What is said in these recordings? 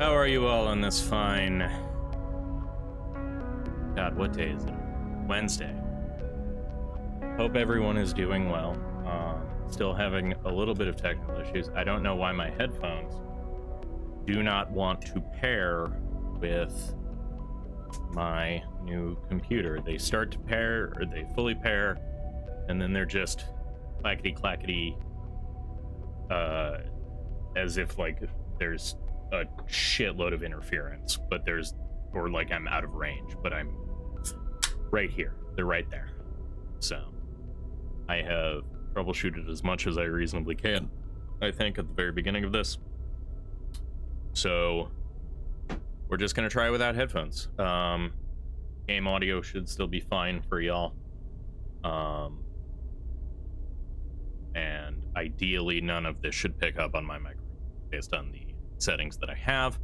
How are you all on this fine... God, what day is it? Wednesday. Hope everyone is doing well. Still having a little bit of technical issues. I don't know why my headphones do not want to pair with my new computer. They start to pair, or they fully pair, and then they're just clackety-clackety, as if, like, there's a shitload of interference, but or like I'm out of range, but I'm right here. They're right there. So I have troubleshooted as much as I reasonably can, I think, at the very beginning of this. So we're just gonna try without headphones. Game audio should still be fine for y'all. And ideally none of this should pick up on my microphone based on the settings that I have.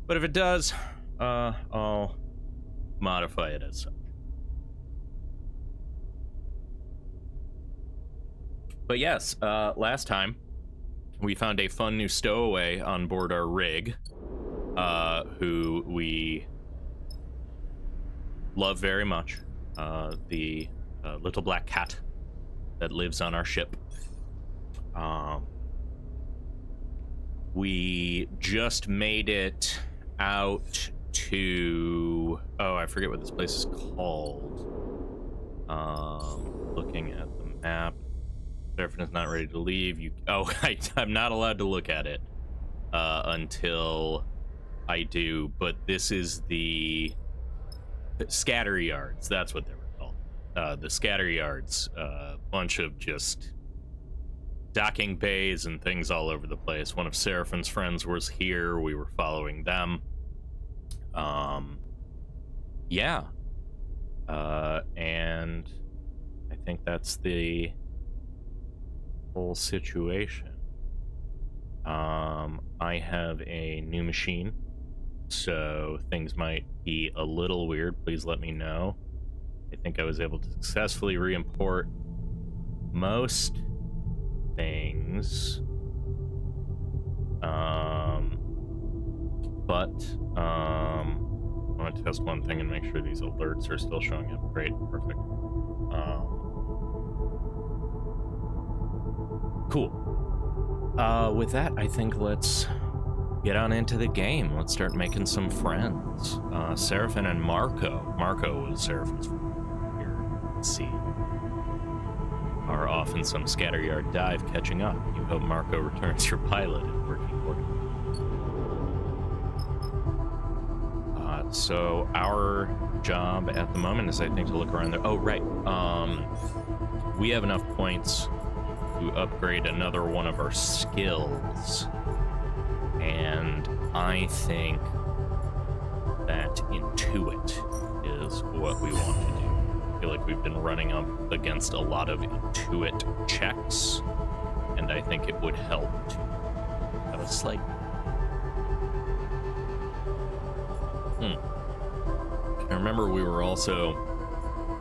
But if it does, I'll modify it as such. But yes, last time we found a fun new stowaway on board our rig, who we love very much, the little black cat that lives on our ship. We just made it out to... Oh, I forget what this place is called. Looking at the map. Seraphin is not ready to leave. I'm not allowed to look at it until I do, but this is the scatter yards. That's what they were called. The scatter yards. A bunch of just docking bays and things all over the place. One of Seraphin's friends was here. We were following them. Yeah. And I think that's the whole situation. I have a new machine, so things might be a little weird. Please let me know. I think I was able to successfully re-import most things, but I want to test one thing and make sure these alerts are still showing up. Great, perfect. Cool. With that, I think let's get on into the game. Let's start making some friends. Seraphin and Marco. Marco was Seraphin's friend. Here, let's see. Are off in some scatteryard dive catching up. You hope Marco returns your pilot and working order. So our job at the moment is, I think, to look around there. Oh, right. We have enough points to upgrade another one of our skills. And I think that Intuit is what we want to do. I feel like we've been running up against a lot of Intuit checks, and I think it would help to have a slight... I remember we were also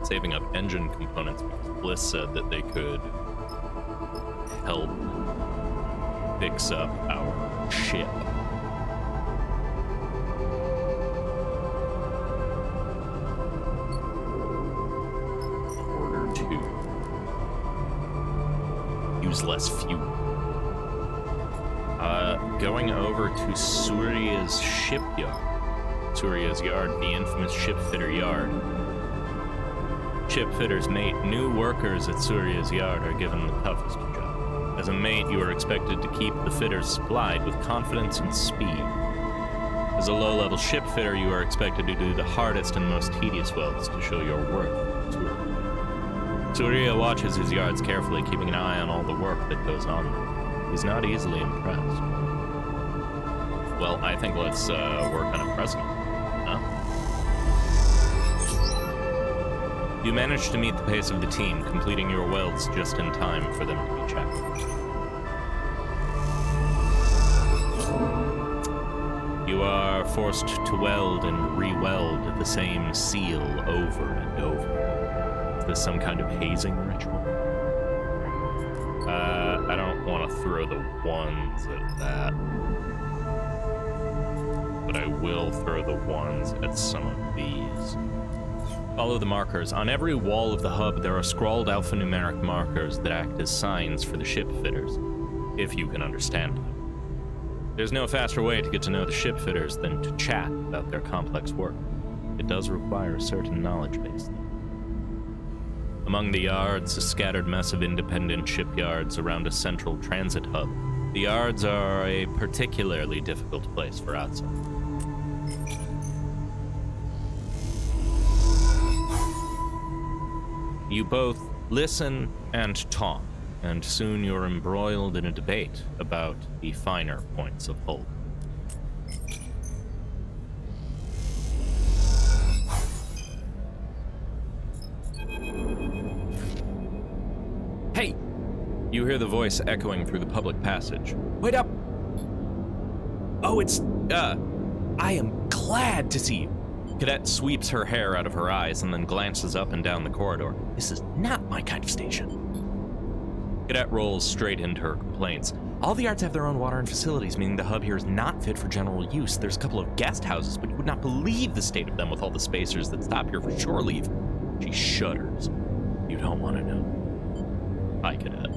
saving up engine components because Bliss said that they could help fix up our ship. Less fuel. Going over to Surya's shipyard. Surya's yard, the infamous shipfitter yard. Shipfitters mate, new workers at Surya's yard are given the toughest job. As a mate, you are expected to keep the fitters supplied with confidence and speed. As a low-level shipfitter, you are expected to do the hardest and most tedious welds to show your worth to her. Surya watches his yards carefully, keeping an eye on all the work that goes on there. He's not easily impressed. Well, I think let's work on impressing him. Huh? You managed to meet the pace of the team, completing your welds just in time for them to be checked. You are forced to weld and re-weld the same seal over and over. Is this some kind of hazing ritual? I don't want to throw the ones at that. but I will throw the ones at some of these. Follow the markers. On every wall of the hub, there are scrawled alphanumeric markers that act as signs for the ship fitters, if you can understand them. There's no faster way to get to know the ship fitters than to chat about their complex work. It does require a certain knowledge base, though. Among the yards, a scattered mess of independent shipyards around a central transit hub. The yards are a particularly difficult place for outsiders. You both listen and talk, and soon you're embroiled in a debate about the finer points of Hull. Hey! You hear the voice echoing through the public passage. Wait up! Oh, it's, I am glad to see you. Cadet sweeps her hair out of her eyes and then glances up and down the corridor. This is not my kind of station. Cadet rolls straight into her complaints. All the yards have their own water and facilities, meaning the hub here is not fit for general use. There's a couple of guest houses, but you would not believe the state of them with all the spacers that stop here for shore leave. She shudders. You don't want to know. Hi, Cadet.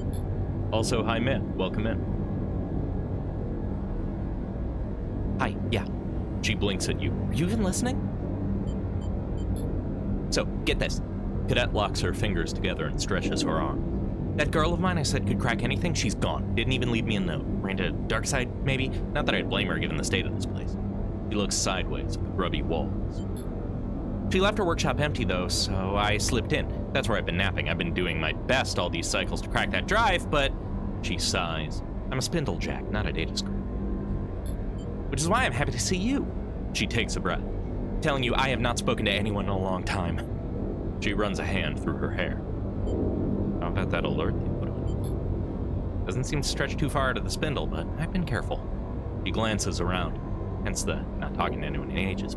Also, hi, man. Welcome in. Hi, yeah. She blinks at you. Are you even listening? So, get this. Cadet locks her fingers together and stretches her arm. That girl of mine I said could crack anything, she's gone. Didn't even leave me a note. Ran to dark side, maybe? Not that I'd blame her given the state of this place. She looks sideways at the grubby walls. She left her workshop empty, though, so I slipped in. That's where I've been napping. I've been doing my best all these cycles to crack that drive, but... She sighs. I'm a spindle jack, not a data screw. Which is why I'm happy to see you. She takes a breath. Telling you I have not spoken to anyone in a long time. She runs a hand through her hair. How about that alert they put on? Doesn't seem to stretch too far out of the spindle, but I've been careful. She glances around, hence the not talking to anyone in ages.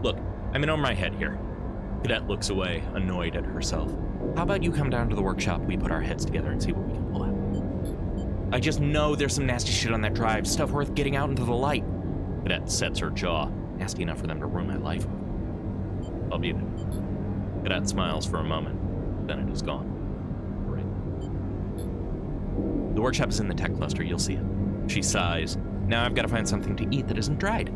Look, I'm in over my head here. Cadet looks away, annoyed at herself. How about you come down to the workshop, we put our heads together and see what we can pull out? I just know there's some nasty shit on that drive, stuff worth getting out into the light. Cadet sets her jaw, nasty enough for them to ruin my life. I'll be there. Cadet smiles for a moment, then it is gone. Right. The workshop is in the tech cluster, you'll see it. She sighs. Now I've got to find something to eat that isn't dried.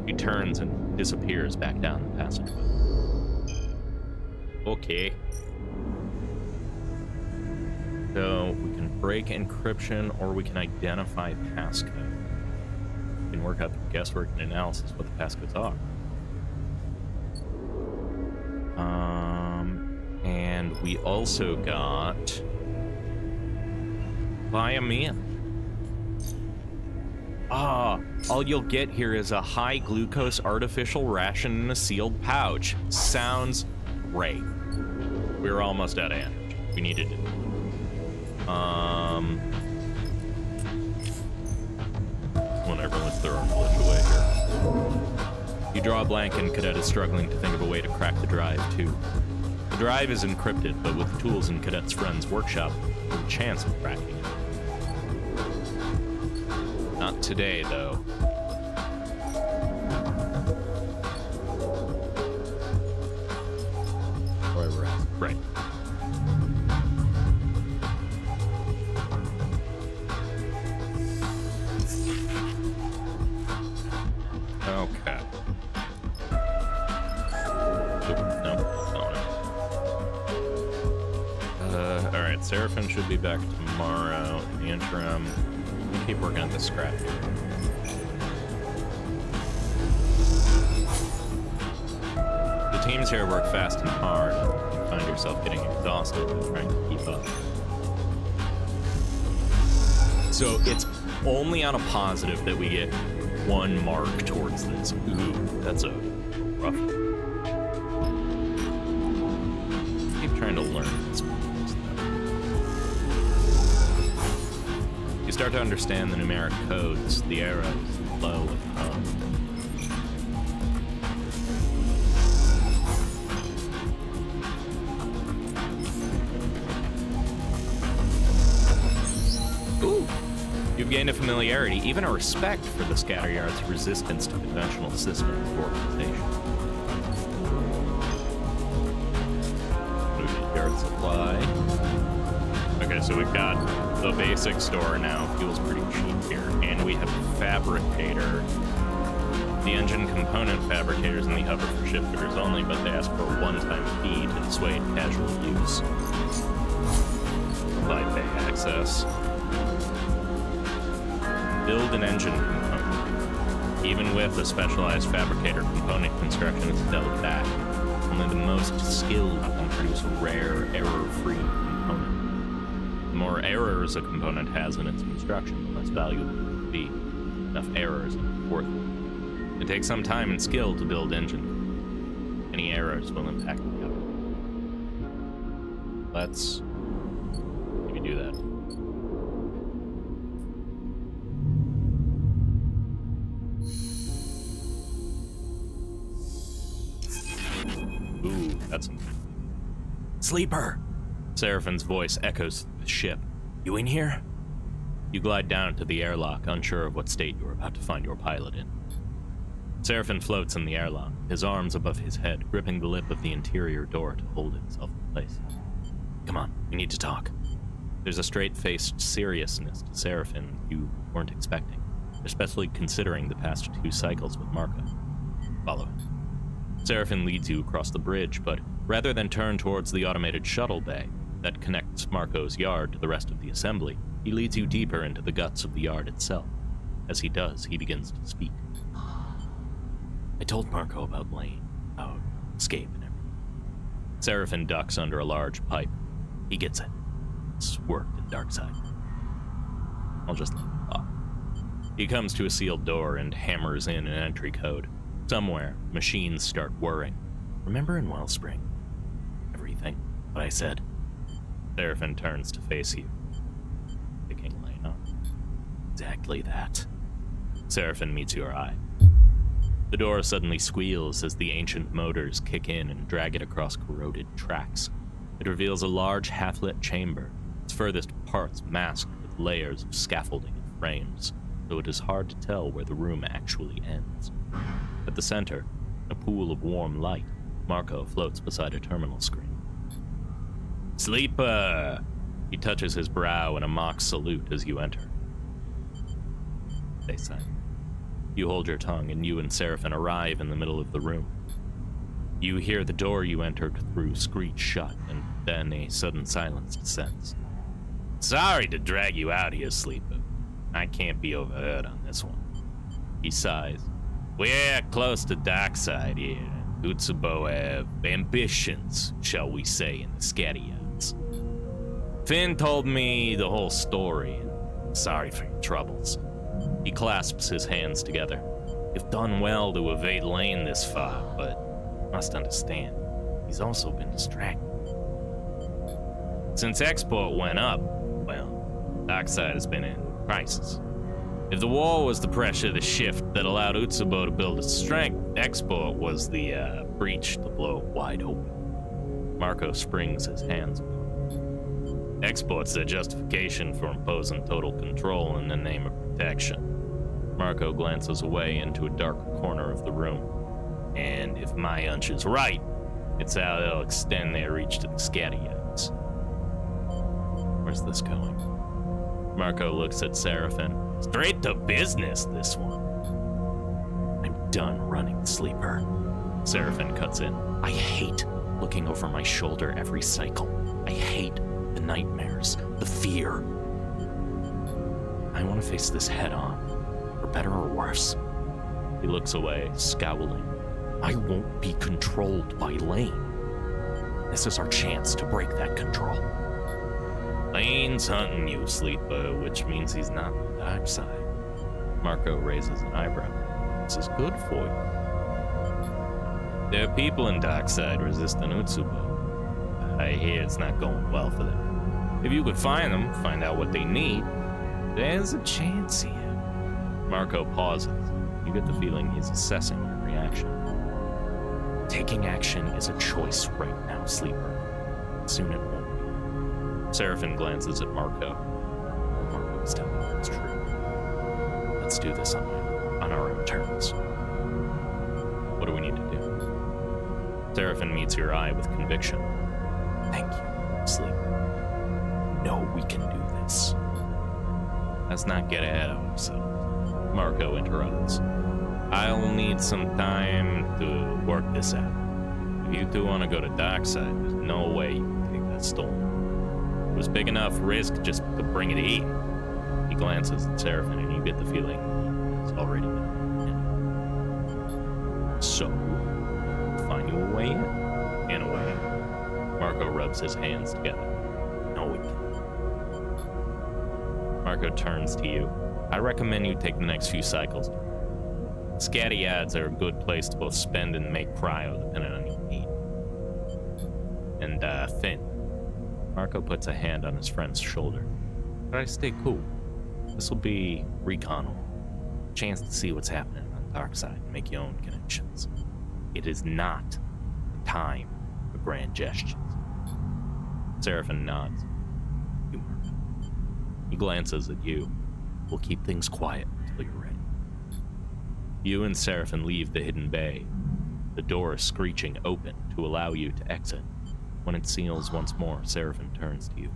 She turns and disappears back down the passageway. Okay. So we can break encryption or we can identify passcode. We can work out the guesswork and analysis what the passcodes are. And we also got buy a meal. All you'll get here is a high glucose artificial ration in a sealed pouch. Sounds great. We're almost out of energy. We needed it. Whatever, let's throw our glitch away here. You draw a blank and Cadet is struggling to think of a way to crack the drive, too. The drive is encrypted, but with the tools in Cadet's friend's workshop, there's a chance of cracking it. Not today, though. Where we're at. Right. Okay. Alright, Seraphim should be back tomorrow. In the interim, we'll keep working on this scrap here. The teams here work fast and hard. You find yourself getting exhausted trying to keep up. So it's only on a positive that we get one mark towards this. Ooh, that's a rough one. Keep trying to learn this. You start to understand the numeric codes, the arrows, low and up. You've gained a familiarity, even a respect for the scatter yard's resistance to conventional system of organization. Yard supply. Okay, so we've got the basic store now. Fuel's pretty cheap here. And we have a fabricator. The engine component fabricators in the hubber for ship fitters only, but they ask for a one-time fee to dissuade casual use. Supply bay access. Build an engine component. Even with a specialized fabricator, component construction is held back. Only the most skilled can produce a rare, error-free component. The more errors a component has in its construction, the less valuable it will be. Enough errors are worth it. It takes some time and skill to build engine. Any errors will impact the output. Let's maybe do that. Ooh, that's some... Sleeper! Seraphin's voice echoes through the ship. You in here? You glide down to the airlock, unsure of what state you are about to find your pilot in. Seraphin floats in the airlock, his arms above his head, gripping the lip of the interior door to hold himself in place. Come on, we need to talk. There's a straight-faced seriousness to Seraphin you weren't expecting, especially considering the past 2 cycles with Marco. Follow him. Seraphin leads you across the bridge, but rather than turn towards the automated shuttle bay that connects Marco's yard to the rest of the assembly, he leads you deeper into the guts of the yard itself. As he does, he begins to speak. I told Marco about Lane, about escape and everything. Seraphin ducks under a large pipe. He gets it. It's worked in Darkside. I'll just let him talk. He comes to a sealed door and hammers in an entry code. Somewhere, machines start whirring. Remember in Wellspring? Everything. What I said. Seraphin turns to face you. Picking Lane up. Exactly that. Seraphin meets your eye. The door suddenly squeals as the ancient motors kick in and drag it across corroded tracks. It reveals a large half-lit chamber, its furthest parts masked with layers of scaffolding and frames, so it is hard to tell where the room actually ends. At the center, a pool of warm light, Marco floats beside a terminal screen. Sleeper! He touches his brow in a mock salute as you enter. They say. You hold your tongue, and you and Seraphin arrive in the middle of the room. You hear the door you entered through screech shut, and then a sudden silence descends. Sorry to drag you out here, Sleeper. I can't be overheard on this one. He sighs. We're close to Darkside here. Utsubo have ambitions, shall we say, in the Scatteryards. Finn told me the whole story, and sorry for your troubles. He clasps his hands together. You've done well to evade Lane this far, but you must understand, he's also been distracted. Since export went up, well, Darkside has been in crisis. If the war was the pressure, the shift that allowed Utsubo to build its strength, export was the breach to blow it wide open. Marco springs his hands apart. Export's their justification for imposing total control in the name of protection. Marco glances away into a dark corner of the room. And if my hunch is right, it's how they'll extend their reach to the Scatteryards. Where's this going? Marco looks at Seraphin. Straight to business, this one. I'm done running, Sleeper. Seraphin cuts in. I hate looking over my shoulder every cycle. I hate the nightmares, the fear. I want to face this head on, for better or worse. He looks away, scowling. I won't be controlled by Lane. This is our chance to break that control. Lane's hunting you, Sleeper, which means he's not on the dark side. Marco raises an eyebrow. This is good for you. There are people in Darkside resisting Utsubo. I hear it's not going well for them. If you could find them, find out what they need, there's a chance here. Marco pauses. You get the feeling he's assessing your reaction. Taking action is a choice right now, Sleeper. Soon it won't be. Seraphin glances at Marco. Marco's telling him it's true. Let's do this on our own terms. What do we need to do? Seraphin meets your eye with conviction. Thank you, Sleep. No, we can do this. Let's not get ahead of ourselves. Marco interrupts. I'll need some time to work this out. If you two want to go to Darkside, there's no way you can take that stone. It was big enough risk just to bring it in. He glances at Seraphin, and you get the feeling he's already been. So, find you a way in a way. Marco rubs his hands together. No, we can. Marco turns to you. I recommend you take the next few cycles. Scatty ads are a good place to both spend and make cryo, depending on your need. And, Finn. Marco puts a hand on his friend's shoulder. Try to stay cool. This'll be recon. A chance to see what's happening on the dark side and make your own connections. It is not the time for grand gestures. Seraphin nods. You, Marco. He glances at you. We'll keep things quiet until you're ready. You and Seraphin leave the hidden bay, the door screeching open to allow you to exit. When it seals once more, Seraphin turns to you.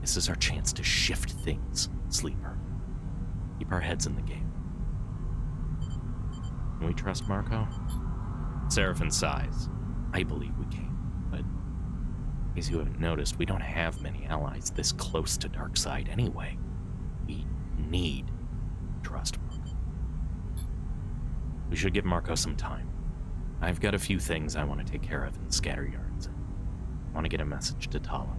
This is our chance to shift things, Sleeper. Keep our heads in the game. Can we trust Marco? Seraphin sighs. I believe we can, but in case you haven't noticed, we don't have many allies this close to Darkside anyway. We need trust Marco. We should give Marco some time. I've got a few things I want to take care of in the scatter yards. I want to get a message to Tala.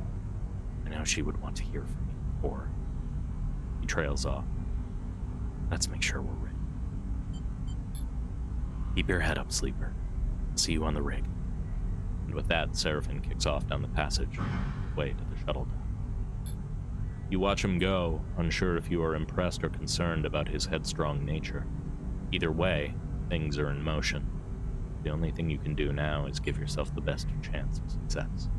I know she would want to hear from me, or he trails off. Let's make sure we're ready. Keep your head up, Sleeper. See you on the rig. And with that, Seraphin kicks off down the passage, way to the shuttle dock. You watch him go, unsure if you are impressed or concerned about his headstrong nature. Either way, things are in motion. The only thing you can do now is give yourself the best chance of success.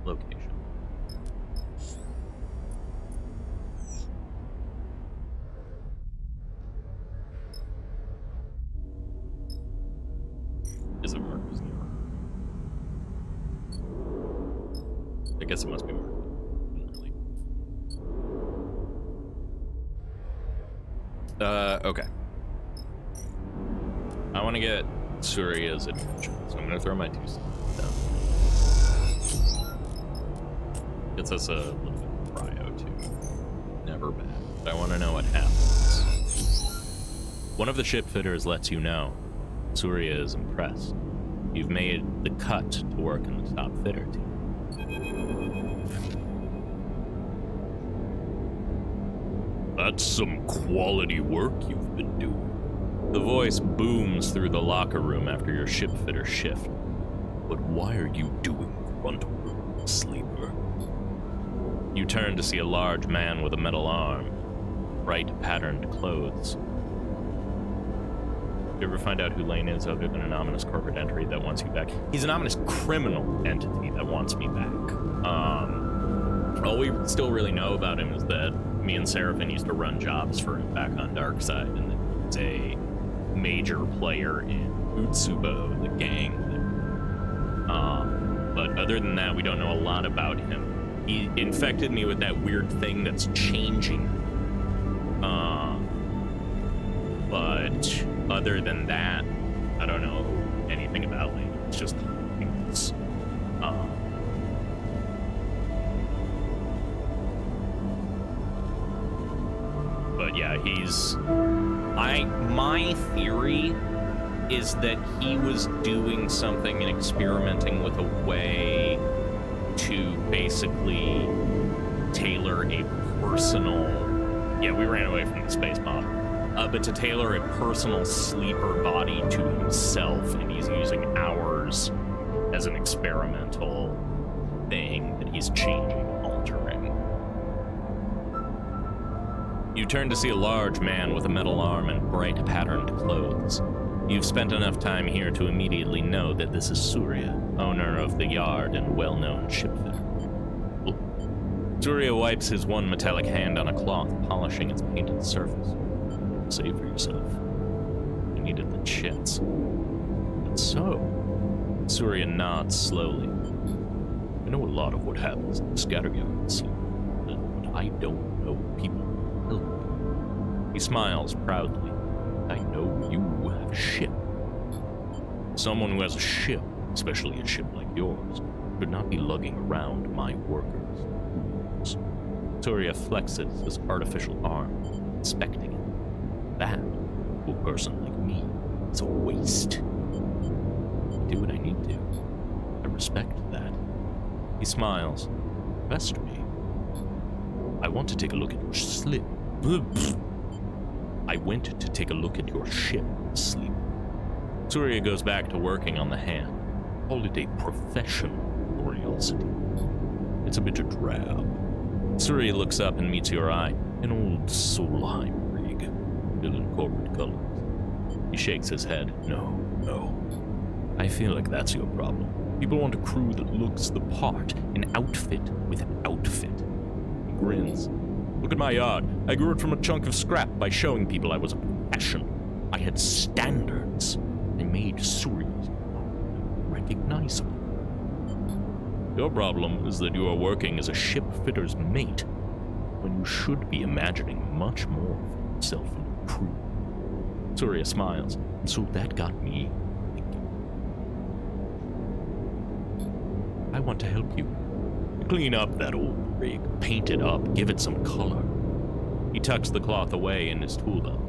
Location. Is it Marco's New York? I guess it must be Marco. Okay. I want to get Surya's attention, so I'm going to throw my 2 cents down. Gets us a little bit of cryo, too. Never bad. But I want to know what happens. One of the ship fitters lets you know Surya is impressed. You've made the cut to work in the top fitter team. That's some quality work you've been doing. The voice booms through the locker room after your ship fitter shift. But why are you doing grunt work, Sleeper? You turn to see a large man with a metal arm, bright patterned clothes. You ever find out who Lane is other than an ominous corporate entity that wants you back? He's an ominous criminal entity that wants me back. All we still really know about him is that me and Seraphin used to run jobs for him back on Darkside, and that he's a major player in Utsubo, the gang there. But other than that, we don't know a lot about him. He infected me with that weird thing that's changing. But other than that, I don't know anything about Lane. It's just things. But yeah, my theory is that he was doing something and experimenting with a way to basically tailor a personal... Yeah, we ran away from the space model. But to tailor a personal sleeper body to himself, and he's using ours as an experimental thing that he's changing, altering. You turn to see a large man with a metal arm and bright patterned clothes. You've spent enough time here to immediately know that this is Surya, owner of the yard and well-known shipfitter. Surya wipes his one metallic hand on a cloth, polishing its painted surface. Save for yourself. You needed the chits. But so, Surya nods slowly. I know a lot of what happens in the scatteryards, but what I don't know, people help. He smiles proudly. I know you have a ship. Someone who has a ship, especially a ship like yours, should not be lugging around my workers' tools. Surya flexes his artificial arm, inspecting it. That, to a person like me, is a waste. I do what I need to. I respect that. He smiles. Trust me. I want to take a look at your slip. I went to take a look at your ship, sleep. Surya goes back to working on the hand. Call it a professional curiosity. It's a bit drab. Surya looks up and meets your eye. An old Solheim rig, still in corporate colors. He shakes his head. No. I feel like that's your problem. People want a crew that looks the part, an outfit with outfit. He grins. Look at my yard. I grew it from a chunk of scrap by showing people I was a professional. I had standards. I made Surya's recognizable. Your problem is that you are working as a ship fitter's mate when you should be imagining much more for yourself and your crew. Surya smiles, and so that got me thinking. I want to help you. Clean up that old rig, paint it up, give it some color. He tucks the cloth away in his tool belt.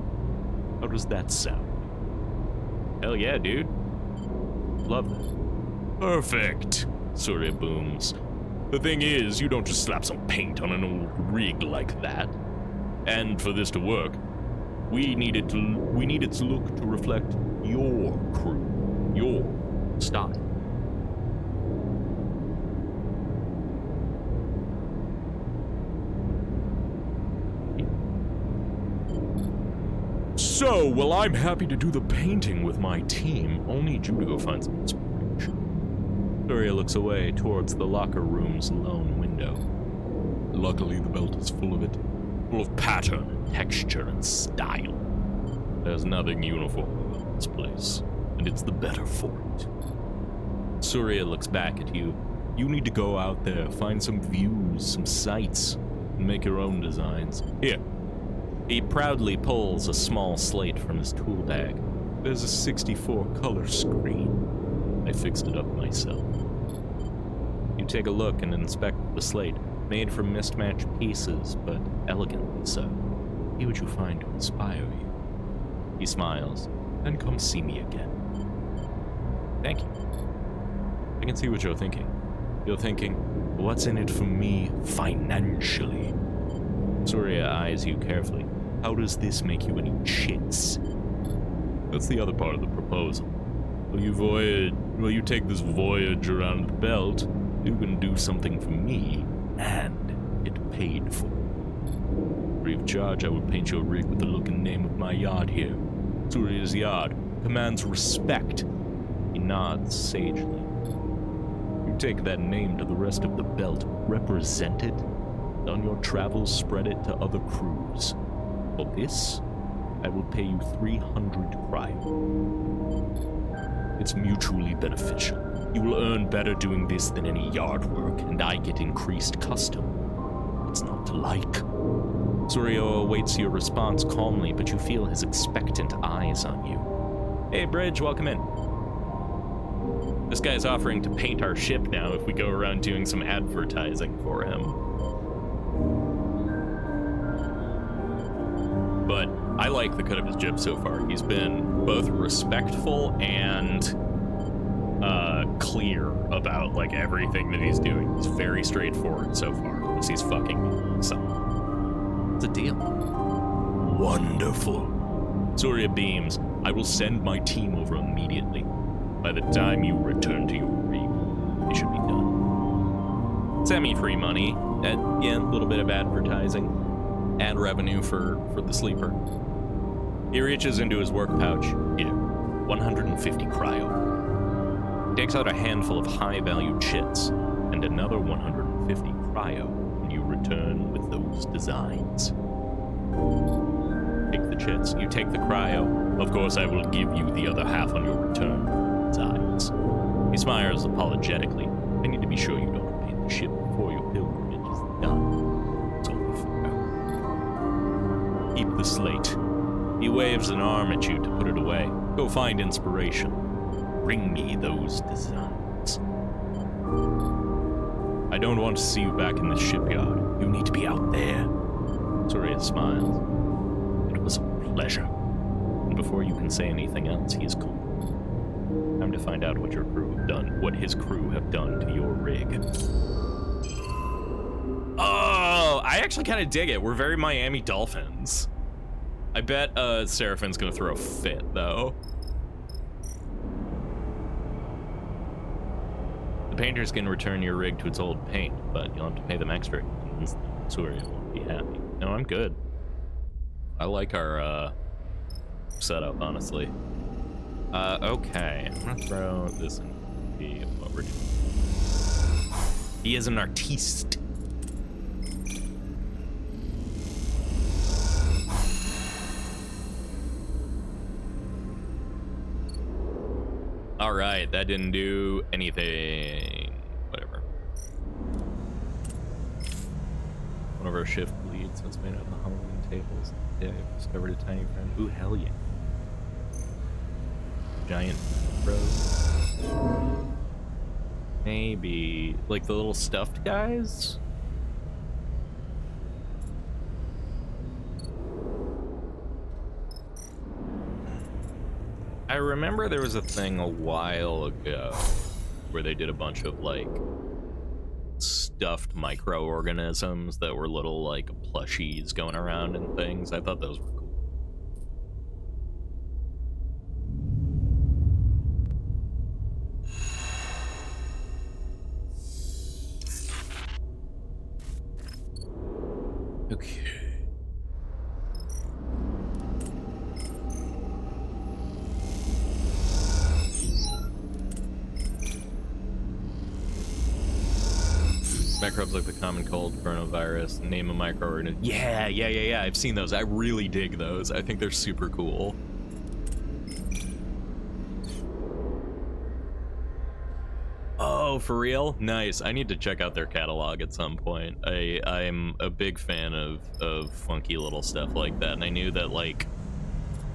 How does that sound? Hell yeah, dude. Love that. Perfect, Surya booms. The thing is, you don't just slap some paint on an old rig like that. And for this to work, we need its look to reflect your crew, your style. So, well, I'm happy to do the painting with my team. I'll need you to go find some inspiration. Surya looks away towards the locker room's lone window. Luckily, the belt is full of it. Full of pattern and texture and style. There's nothing uniform about this place, and it's the better for it. Surya looks back at you. You need to go out there, find some views, some sights, and make your own designs. Here. He proudly pulls a small slate from his tool bag. There's a 64 color screen. I fixed it up myself. You take a look and inspect the slate, made from mismatched pieces, but elegantly so. See what you find to inspire you. He smiles, then come see me again. Thank you. I can see what you're thinking. You're thinking, what's in it for me financially? Surya eyes you carefully. How does this make you any chits? That's the other part of the proposal. Will you take this voyage around the belt, you can do something for me, and get paid for it. Free of charge, I will paint your rig with the look and name of my yard here. Surya's yard commands respect. He nods sagely. You take that name to the rest of the belt, represent it, and on your travels spread it to other crews. For this, I will pay you 300 cryo. It's mutually beneficial. You will earn better doing this than any yard work, and I get increased custom. It's not to like. Surya awaits your response calmly, but you feel his expectant eyes on you. Hey, Bridge, welcome in. This guy's offering to paint our ship now if we go around doing some advertising for him. But I like the cut of his jib so far. He's been both respectful and clear about like everything that he's doing. He's very straightforward so far because he's fucking me. So it's a deal. Wonderful. Surya beams. I will send my team over immediately. By the time you return to your rig, it should be done. Semi-free money. Yeah, a little bit of advertising. Ad revenue for the sleeper. He reaches into his work pouch. Here, 150 cryo. He takes out a handful of high-value chits and another 150 cryo when you return with those designs. Take the chits, you take the cryo. Of course, I will give you the other half on your return. Designs. He smiles apologetically. I need to be sure you don't abandon the ship before your pilgrimage is done. It's only fair. Keep the slate. He waves an arm at you to put it away. Go find inspiration. Bring me those designs. I don't want to see you back in the shipyard. You need to be out there. Surya smiles. It was a pleasure. And before you can say anything else, he is cool. Time to find out what your crew have done, what his crew have done to your rig. Oh, I actually kind of dig it. We're very Miami Dolphins. I bet Seraphin's gonna throw a fit, though. The painters can return your rig to its old paint, but you'll have to pay them extra. Surya won't be happy. No, I'm good. I like our setup, honestly. Okay, I'm gonna throw this in. What we're doing. He is an artiste. All right, that didn't do anything. Whatever. One of our shift leads has made out of the Halloween tables. Yeah, I've discovered a tiny friend. Ooh, hell yeah. Giant bros. Maybe like the little stuffed guys? I remember there was a thing a while ago where they did a bunch of like stuffed microorganisms that were little like plushies going around and things. I thought those were cool. Okay. Microbes like the common cold, coronavirus, name a microorganism. Yeah. I've seen those. I really dig those. I think they're super cool. Oh, for real? Nice. I need to check out their catalog at some point. I'm a big fan of funky little stuff like that, and I knew that like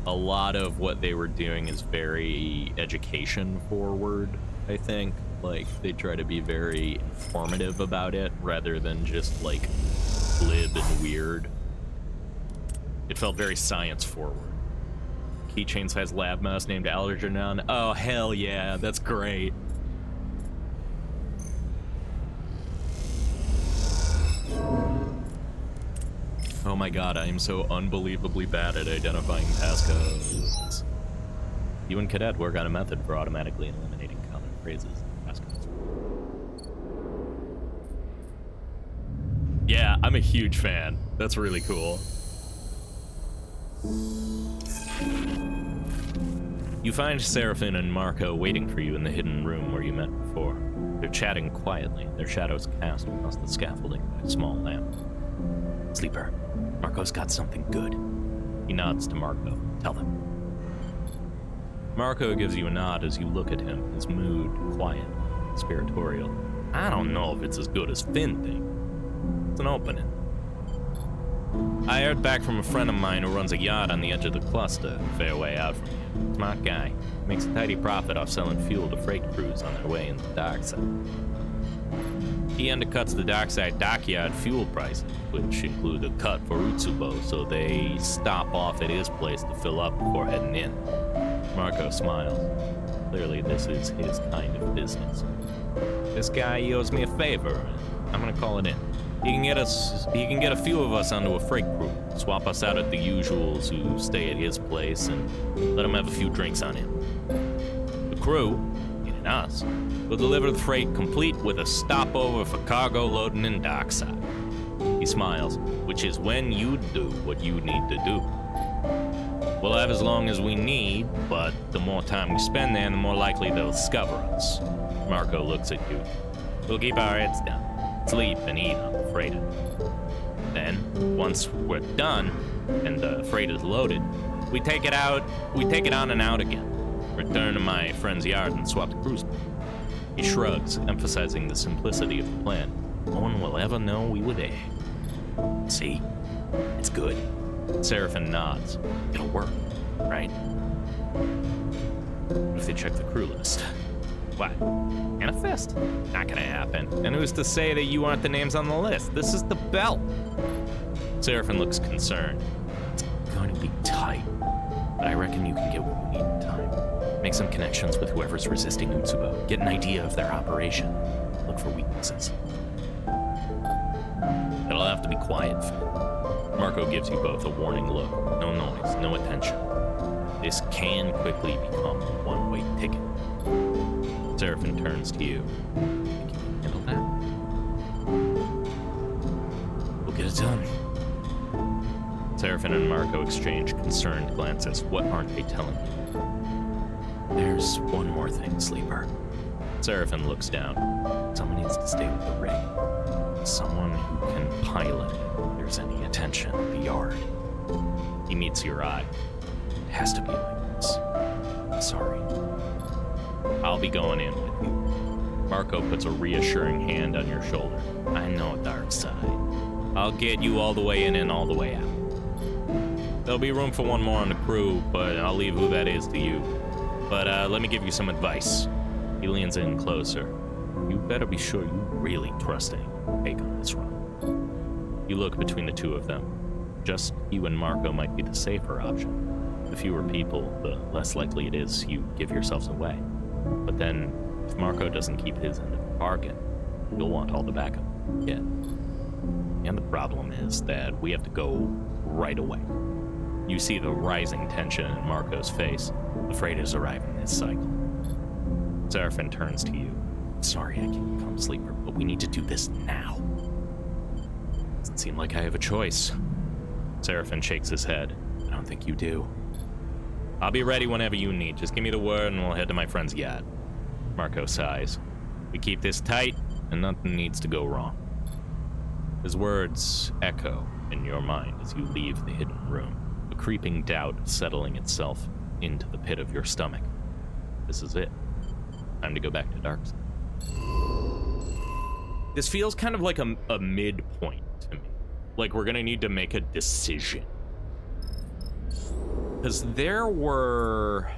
a lot of what they were doing is very education forward, I think. Like, they try to be very informative about it, rather than just, like, glib and weird. It felt very science forward. Keychain size lab mouse named Algernon. Oh, hell yeah, that's great. Oh my god, I am so unbelievably bad at identifying passcodes. You and Cadet work on a method for automatically eliminating common phrases. Yeah, I'm a huge fan. That's really cool. You find Seraphin and Marco waiting for you in the hidden room where you met before. They're chatting quietly, their shadows cast across the scaffolding by a small lamp. Sleeper, Marco's got something good. He nods to Marco. Tell them. Marco gives you a nod as you look at him, his mood quiet, spiritorial. I don't know if it's as good as Finn thinks. It's an opening. I heard back from a friend of mine who runs a yacht on the edge of the cluster, a fair way out from here. Smart guy. Makes a tidy profit off selling fuel to freight crews on their way in the dockside. He undercuts the dockside dockyard fuel prices, which include a cut for Utsubo, so they stop off at his place to fill up before heading in. Marco smiles. Clearly this is his kind of business. This guy, he owes me a favor. I'm gonna call it in. He can get a few of us onto a freight crew, swap us out at the usuals who stay at his place, and let him have a few drinks on him. The crew, meaning us, will deliver the freight complete with a stopover for cargo loading in dockside. He smiles, which is when you do what you need to do. We'll have as long as we need, but the more time we spend there, the more likely they'll discover us. Marco looks at you. We'll keep our heads down, sleep and eat on the freighter. Then, once we're done, and the freighter's loaded, we take it on and out again. Return to my friend's yard and swap the cruise. He shrugs, emphasizing the simplicity of the plan. No one will ever know we were there. See? It's good. Seraphin nods. It'll work, right? What if they check the crew list? What? Manifest? Not gonna happen. And who's to say that you aren't the names on the list? This is the belt. Seraphin looks concerned. It's going to be tight, but I reckon you can get what you need in time. Make some connections with whoever's resisting Utsubo. Get an idea of their operation. Look for weaknesses. It'll have to be quiet, Finn. Marco gives you both a warning look. No noise, no attention. This can quickly become a one-way ticket. Seraphin turns to you. Think you can handle that? We'll get it done. Seraphin and Marco exchange concerned glances. What aren't they telling you? There's one more thing, Sleeper. Seraphin looks down. Someone needs to stay with the rig. Someone who can pilot it if there's any attention at the yard. He meets your eye. It has to be like this. I'm sorry. I'll be going in with you. Marco puts a reassuring hand on your shoulder. I know, dark side. I'll get you all the way in and all the way out. There'll be room for one more on the crew, but I'll leave who that is to you. But let me give you some advice. He leans in closer. You better be sure you really trust anyone to take on this run. You look between the two of them. Just you and Marco might be the safer option. The fewer people, the less likely it is you give yourselves away. But then, if Marco doesn't keep his end of the bargain, you'll want all the backup you get. And the problem is that we have to go right away. You see the rising tension in Marco's face. The freighter's arriving this cycle. Seraphin turns to you. Sorry I can't become Sleeper, but we need to do this now. Doesn't seem like I have a choice. Seraphin shakes his head. I don't think you do. I'll be ready whenever you need. Just give me the word and we'll head to my friend's yacht. Marco sighs. We keep this tight and nothing needs to go wrong. His words echo in your mind as you leave the hidden room, a creeping doubt settling itself into the pit of your stomach. This is it. Time to go back to Darkside. This feels kind of like a midpoint to me. Like we're gonna need to make a decision. Because there were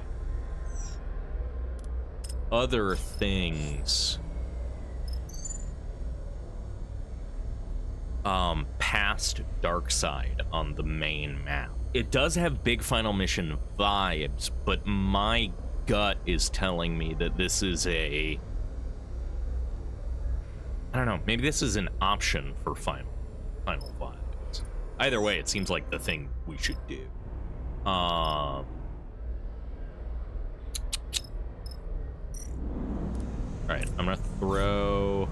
other things past Darkside on the main map. It does have big final mission vibes, but my gut is telling me that this is I don't know, maybe this is an option for final vibes. Either way, it seems like the thing we should do. All right, I'm gonna throw.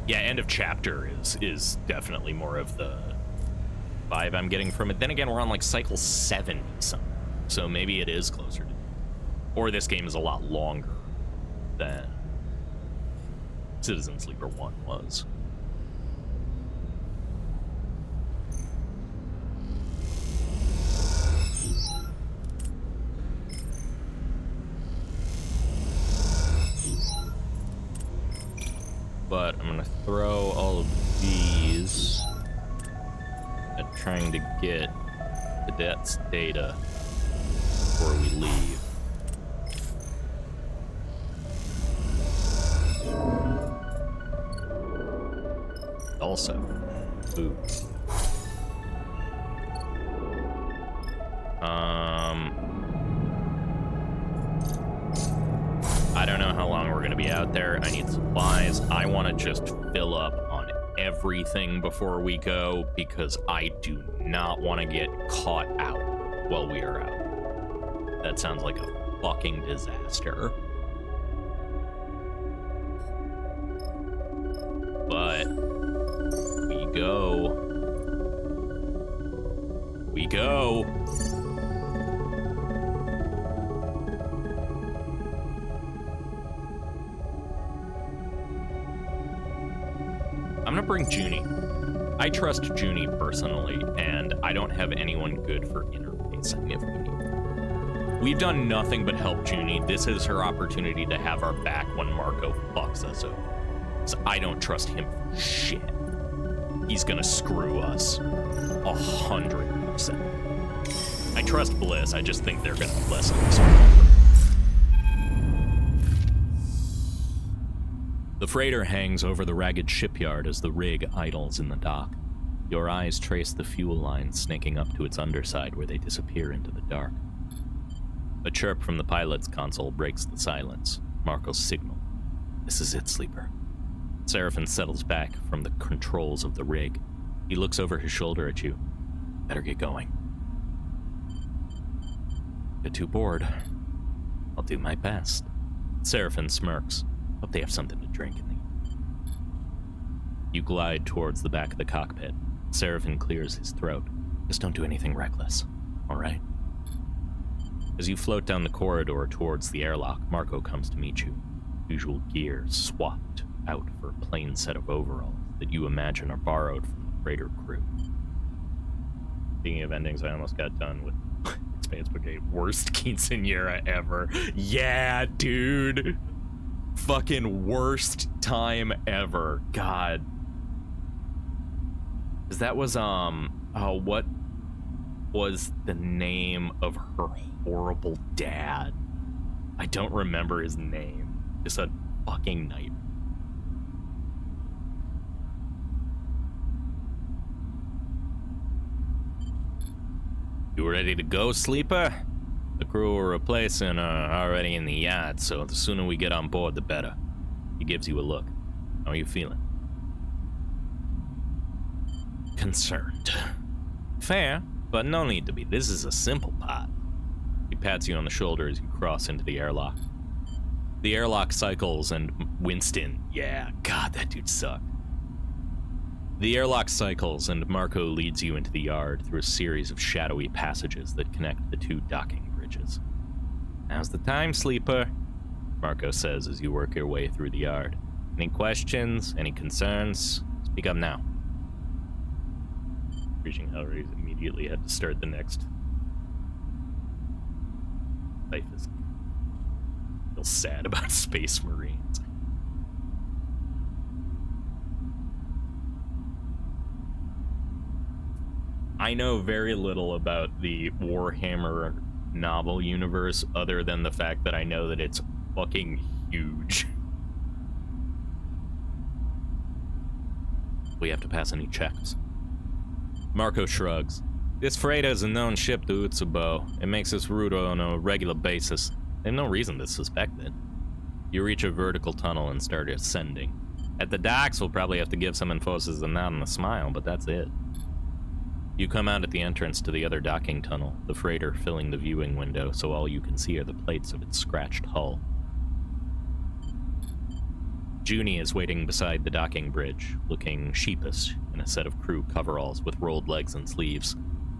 Yeah, end of chapter is definitely more of the vibe I'm getting from it. Then again, we're on like cycle 70 something, so maybe it is closer to. Or this game is a lot longer than Citizen Sleeper 1 was. But I'm gonna throw all of these at trying to get Cadet's data before we leave. Also, food. I don't know how long we're gonna be out there. I need supplies. I want to just fill up on everything before we go because I do not want to get caught out while we are out. That sounds like a fucking disaster. But we go. gonna bring Junie. I trust Junie personally, and I don't have anyone good for interfacing if we need. We've done nothing but help Junie. This is her opportunity to have our back when Marco fucks us over. So I don't trust him for shit. He's gonna screw us 100%. I trust Bliss, I just think they're gonna listen us over. The freighter hangs over the ragged shipyard as the rig idles in the dock. Your eyes trace the fuel lines snaking up to its underside where they disappear into the dark. A chirp from the pilot's console breaks the silence. Marco's signal. This is it, Sleeper. Seraphin settles back from the controls of the rig. He looks over his shoulder at you. Better get going. Get too bored. I'll do my best. Seraphin smirks. Hope they have something to drink in the... You glide towards the back of the cockpit. Seraphin clears his throat. Just don't do anything reckless, all right? As you float down the corridor towards the airlock, Marco comes to meet you. Usual gear swapped out for a plain set of overalls that you imagine are borrowed from the freighter crew. Speaking of endings, I almost got done with Expanse Brigade. Worst quinceañera ever. Yeah, dude. Fucking worst time ever. God. Cause that was, what was the name of her horrible dad? I don't remember his name. Just a fucking nightmare. You ready to go, Sleeper? The crew we're replacing are already in the yacht, so the sooner we get on board, the better. He gives you a look. How are you feeling? Concerned. Fair, but no need to be. This is a simple part. He pats you on the shoulder as you cross into the airlock. The airlock cycles and Winston, yeah, God, that dude sucked. The airlock cycles and Marco leads you into the yard through a series of shadowy passages that connect the two docking bridges. Now's the time, Sleeper, Marco says as you work your way through the yard. Any questions? Any concerns? Speak up now. Reaching Hellraise immediately had to start the next. Life is... I feel sad about Space Marines. I know very little about the Warhammer novel universe other than the fact that I know that it's fucking huge. We have to pass any checks. Marco shrugs. This freighter is a known ship to Utsubo. It makes this route on a regular basis. They have no reason to suspect it. You reach a vertical tunnel and start ascending. At the docks, we'll probably have to give some enforcers a nod and a smile, but that's it. You come out at the entrance to the other docking tunnel, the freighter filling the viewing window so all you can see are the plates of its scratched hull. Junie is waiting beside the docking bridge, looking sheepish in a set of crew coveralls with rolled legs and sleeves.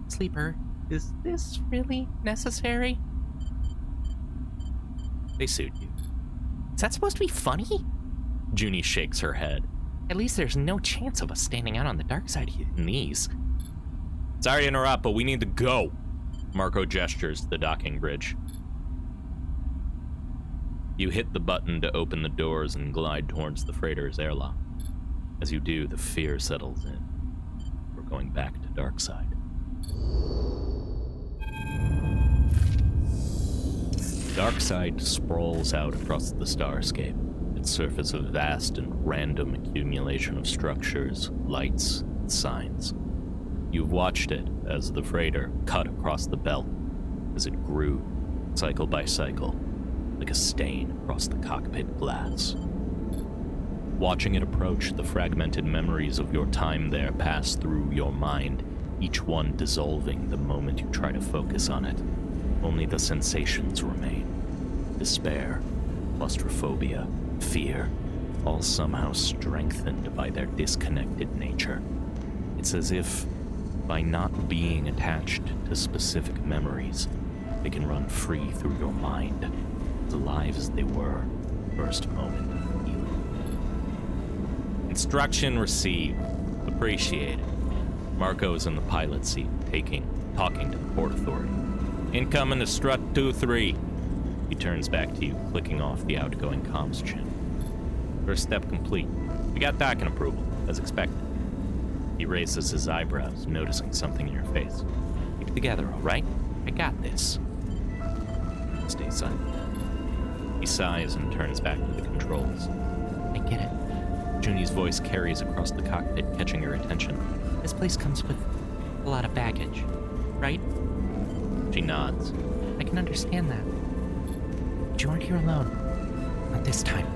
Sleeper, is this really necessary? They suit you. Is that supposed to be funny? Junie shakes her head. At least there's no chance of us standing out on the dark side in these. Sorry to interrupt, but we need to go. Marco gestures to the docking bridge. You hit the button to open the doors and glide towards the freighter's airlock. As you do, the fear settles in. We're going back to Darkside. Darkside sprawls out across the starscape, its surface a vast and random accumulation of structures, lights, and signs. You've watched it as the freighter cut across the belt, as it grew, cycle by cycle, like a stain across the cockpit glass. Watching it approach, the fragmented memories of your time there pass through your mind, each one dissolving the moment you try to focus on it. Only the sensations remain. Despair, claustrophobia, fear, all somehow strengthened by their disconnected nature. It's as if, by not being attached to specific memories, they can run free through your mind, as alive as they were, first moment of healing. Instruction received. Appreciated. Marco is in the pilot seat, talking to the Port Authority. Incoming to strut 2-3. He turns back to you, clicking off the outgoing comms channel. First step complete. We got docking approval, as expected. He raises his eyebrows, noticing something in your face. Keep it together, all right? I got this. Stay silent. He sighs and turns back to the controls. I get it. Junie's voice carries across the cockpit, catching your attention. This place comes with a lot of baggage, right? She nods. I can understand that. But you aren't here alone. Not this time.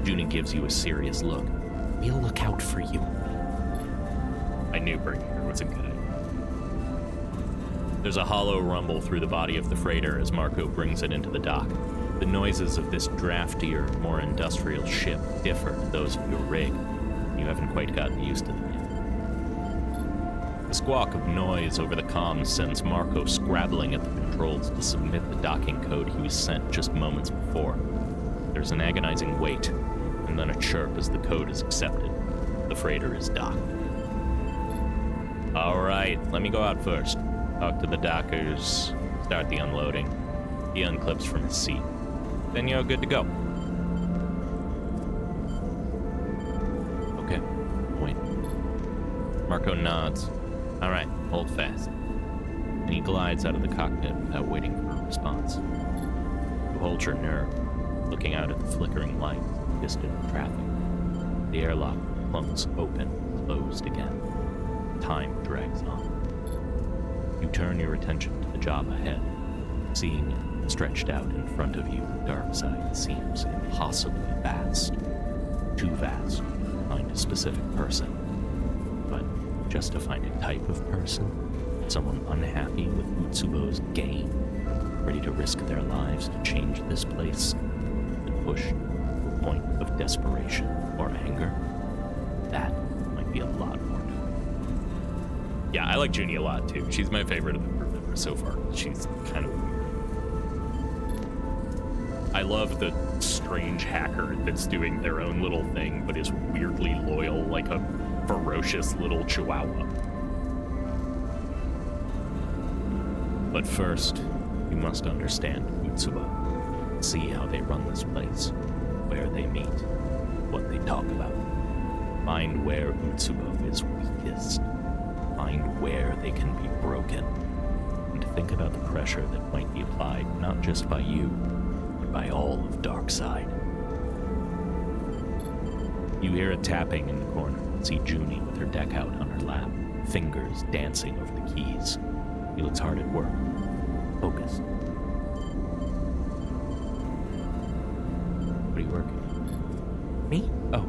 Junie gives you a serious look. We'll look out for you. I knew bringing her was a good idea. There's a hollow rumble through the body of the freighter as Marco brings it into the dock. The noises of this draftier, more industrial ship differ to those of your rig. You haven't quite gotten used to them yet. The squawk of noise over the comms sends Marco scrabbling at the controls to submit the docking code he was sent just moments before. There's an agonizing wait, and then a chirp as the code is accepted. The freighter is docked. All right, let me go out first. Talk to the dockers, start the unloading. He unclips from his seat. Then you're good to go. Okay, wait. Marco nods. All right, hold fast. And he glides out of the cockpit without waiting for a response. You hold your nerve, looking out at the flickering lights of distant traffic. The airlock clunks open, closed again. Time drags on. You turn your attention to the job ahead, seeing it stretched out in front of you. The dark side seems impossibly vast. Too vast to find a specific person, but just to find a type of person, someone unhappy with Utsubo's game, ready to risk their lives to change this place, and push to a point of desperation or anger. That might be a lot more. Yeah, I like Junie a lot too. She's my favorite of the crew members so far. She's kind of weird. I love the strange hacker that's doing their own little thing, but is weirdly loyal, like a ferocious little chihuahua. But first, you must understand Utsubo. See how they run this place, where they meet, what they talk about. Find where Utsubo is weakest. Find where they can be broken. And think about the pressure that might be applied not just by you, by all of Darkside. You hear a tapping in the corner and see Junie with her deck out on her lap, fingers dancing over the keys. He looks hard at work, focused. What are you working on? Me? Oh.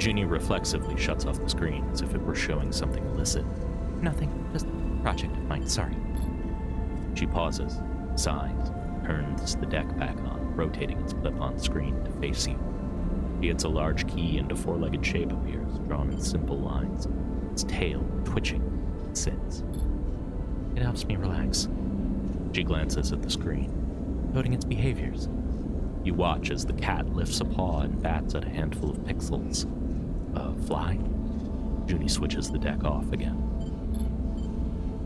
Junie reflexively shuts off the screen as if it were showing something illicit. Nothing, just a project of mine, sorry. She pauses, sighs, turns the deck back on, rotating its clip-on screen to face you. She hits a large key and a four-legged shape appears, drawn in simple lines. Its tail twitching, it sits. It helps me relax. She glances at the screen, noting its behaviors. You watch as the cat lifts a paw and bats at a handful of pixels. Fly? Junie switches the deck off again.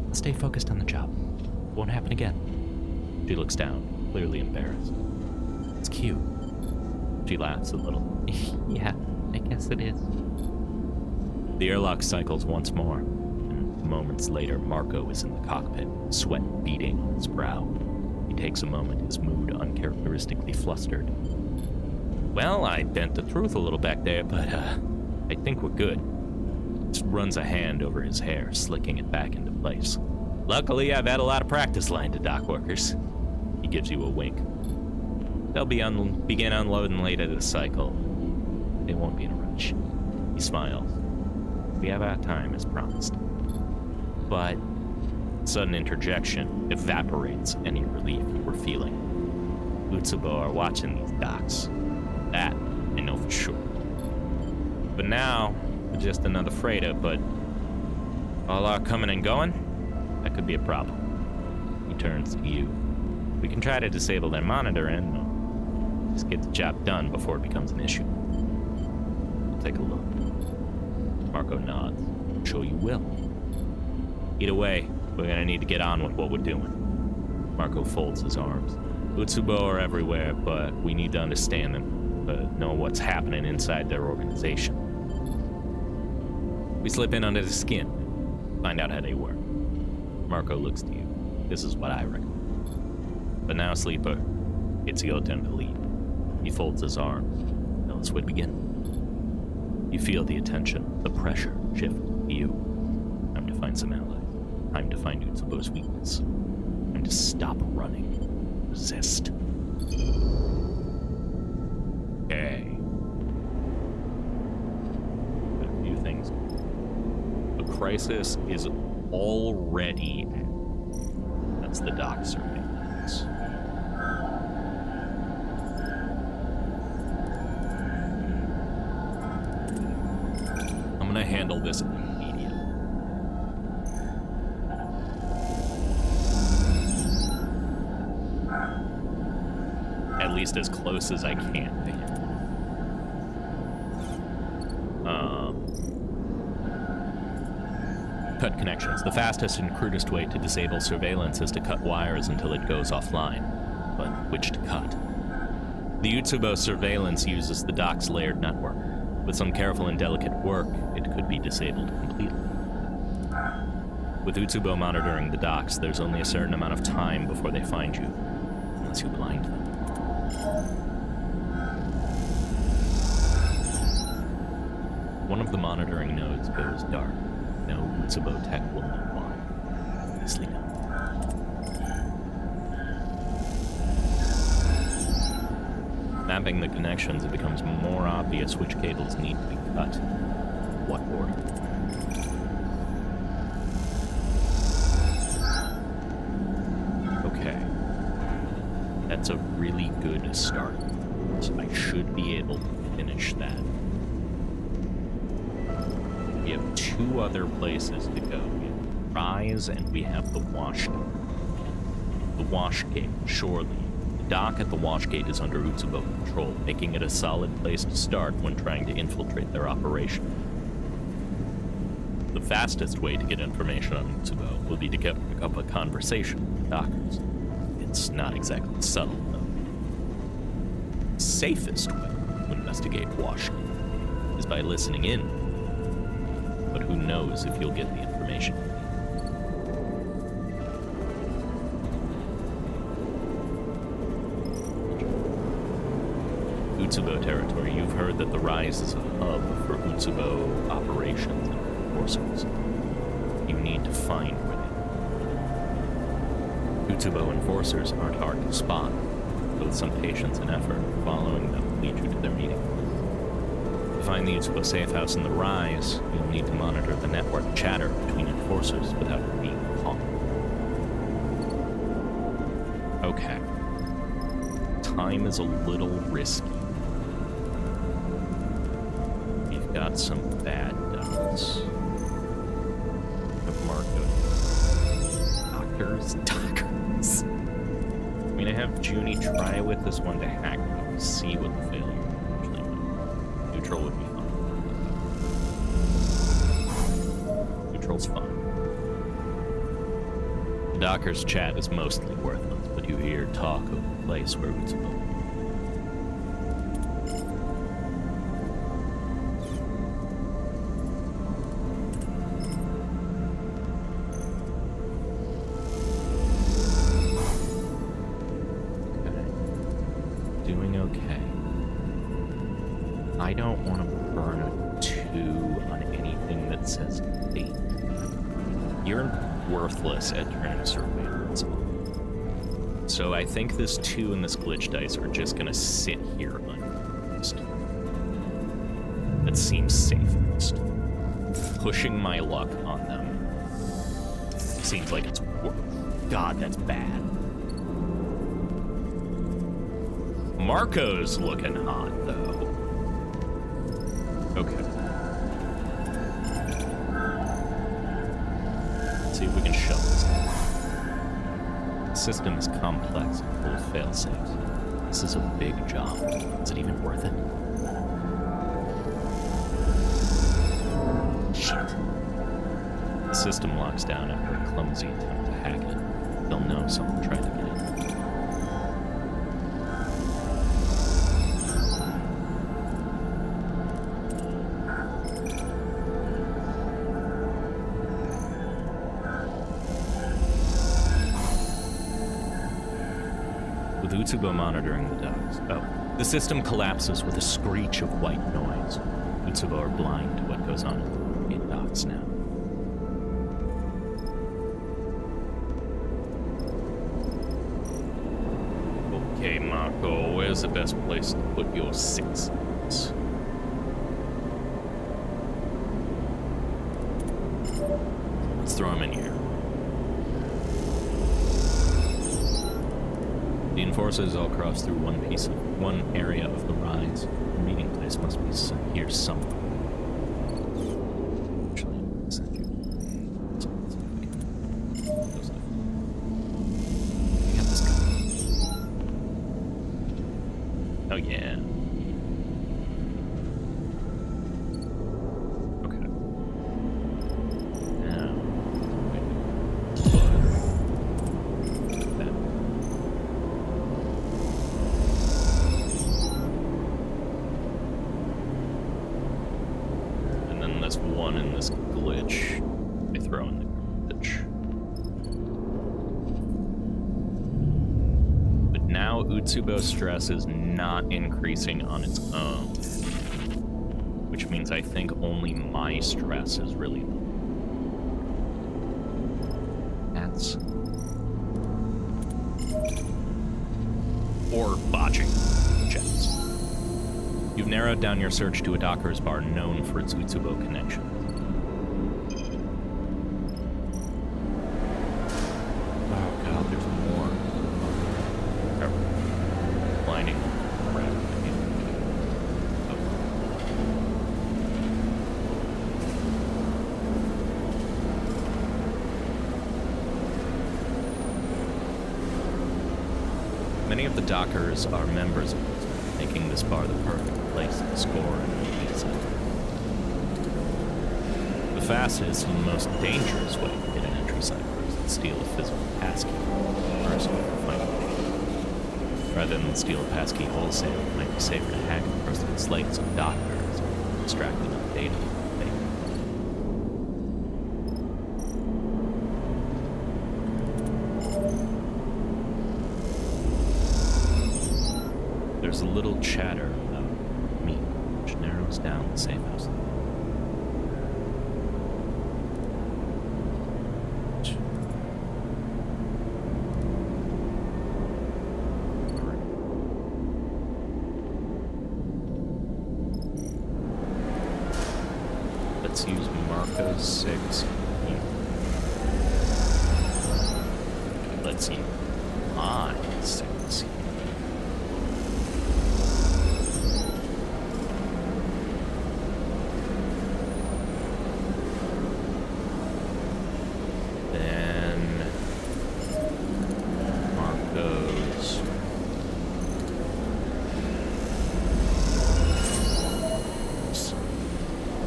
I'll stay focused on the job. It won't happen again. She looks down, clearly embarrassed. It's cute. She laughs a little. Yeah, I guess it is. The airlock cycles once more, and moments later, Marco is in the cockpit, sweat beading on his brow. He takes a moment, his mood uncharacteristically flustered. Well, I bent the truth a little back there, but, I think we're good. Just runs a hand over his hair, slicking it back into place. Luckily, I've had a lot of practice lying to dock workers. He gives you a wink. They'll begin unloading later this cycle. They won't be in a rush. He smiles. We have our time as promised. But sudden interjection evaporates any relief you were feeling. Utsubo are watching these docks. That I know for sure. But now, we're just another freighter, but all our coming and going, that could be a problem. He turns to you. We can try to disable their monitoring, or just get the job done before it becomes an issue. We'll take a look. Marco nods. Sure you will. Either way, we're gonna need to get on with what we're doing. Marco folds his arms. Utsubo are everywhere, but we need to understand them, know what's happening inside their organization. We slip in under the skin, find out how they work. Marco looks to you. This is what I recommend. But now, Sleeper, it's your turn to lead. He folds his arms. Now let's begin. You feel the attention, the pressure shift to you. Time to find some allies. Time to find Utsubo's weakness. Time to stop running. Resist. Okay. Got a few things. The crisis is already at. That's the dock surveillance. I'm gonna handle this immediately. At least as close as I can to him. Cut connections. The fastest and crudest way to disable surveillance is to cut wires until it goes offline. But which to cut? The Utsubo surveillance uses the dock's layered network. With some careful and delicate work, it could be disabled completely. With Utsubo monitoring the docks, there's only a certain amount of time before they find you, unless you blind them. One of the monitoring nodes goes dark. No Utsubo tech will know why. Obviously not. Mapping the connections, it becomes more obvious which cables need to be cut. What order? Okay. That's a really good start. So I should be able to finish that. We have two other places to go. We have the Rise and we have the Wash Gate. The Wash Gate, surely. The dock at the Wash Gate is under Utsubo control, making it a solid place to start when trying to infiltrate their operation. The fastest way to get information on Utsubo will be to pick up a conversation with the dockers. It's not exactly subtle, though. The safest way to investigate Wash Gate is by listening in. But who knows if you'll get the information. Utsubo territory, you've heard that the Rise is a hub for Utsubo operations and enforcers. You need to find where they are. Utsubo enforcers aren't hard to spot, but with some patience and effort, following them will lead you to their meeting. To find the Utsubo safe house in the Rise, you'll need to monitor the network chatter between enforcers without being caught. Okay. Time is a little risky. We've got some bad dots. Of Marco. Dockers. I'm gonna have Junie try with this one to hack me, see what the failure actually was. Neutral would be fun. Neutral's fun. The Dockers chat is mostly worthless, but you hear talk of the place where Utsubo. I don't want to burn a 2 on anything that says 8. You're worthless at turning surveillance. So I think this 2 and this glitch dice are just going to sit here unused. That seems safest. Pushing my luck on them seems like it's worth. God, that's bad. Marco's looking hot, though. Okay. Let's see if we can shove this thing. The system is complex and full of fail-safes. This is a big job. Is it even worth it? Shit. The system locks down after a clumsy attempt to hack it. They'll know someone tried to get in. With Utsubo monitoring the docks. The system collapses with a screech of white noise. Utsubo are blind to what goes on in docks now. Okay, Marco, where's the best place to put your six? Let's throw them in here. The enforcers all cross through one area of the rise. The meeting place must be here somewhere. Actually, I'll send you. We got this guy. Oh yeah. Okay. Now. One in this glitch. I throw in the glitch. But now Utsubo's stress is not increasing on its own. Which means I think only my stress is really low. That's... or botching checks. You've narrowed down your search to a docker's bar known for its Utsubo connection. Oh god, there's more. Blinding. Many of the dockers are members of this, making this bar the perfect place to score and release it. The fastest and most dangerous way to get an entry cipher is to steal a physical passkey. First, find it. Rather than steal a passkey wholesale, it might be safer to hack the person's slates of dockers and extract enough data. There's a little chatter about me, which narrows down the safe house. Let's use Marco's 6. Let's use my 6.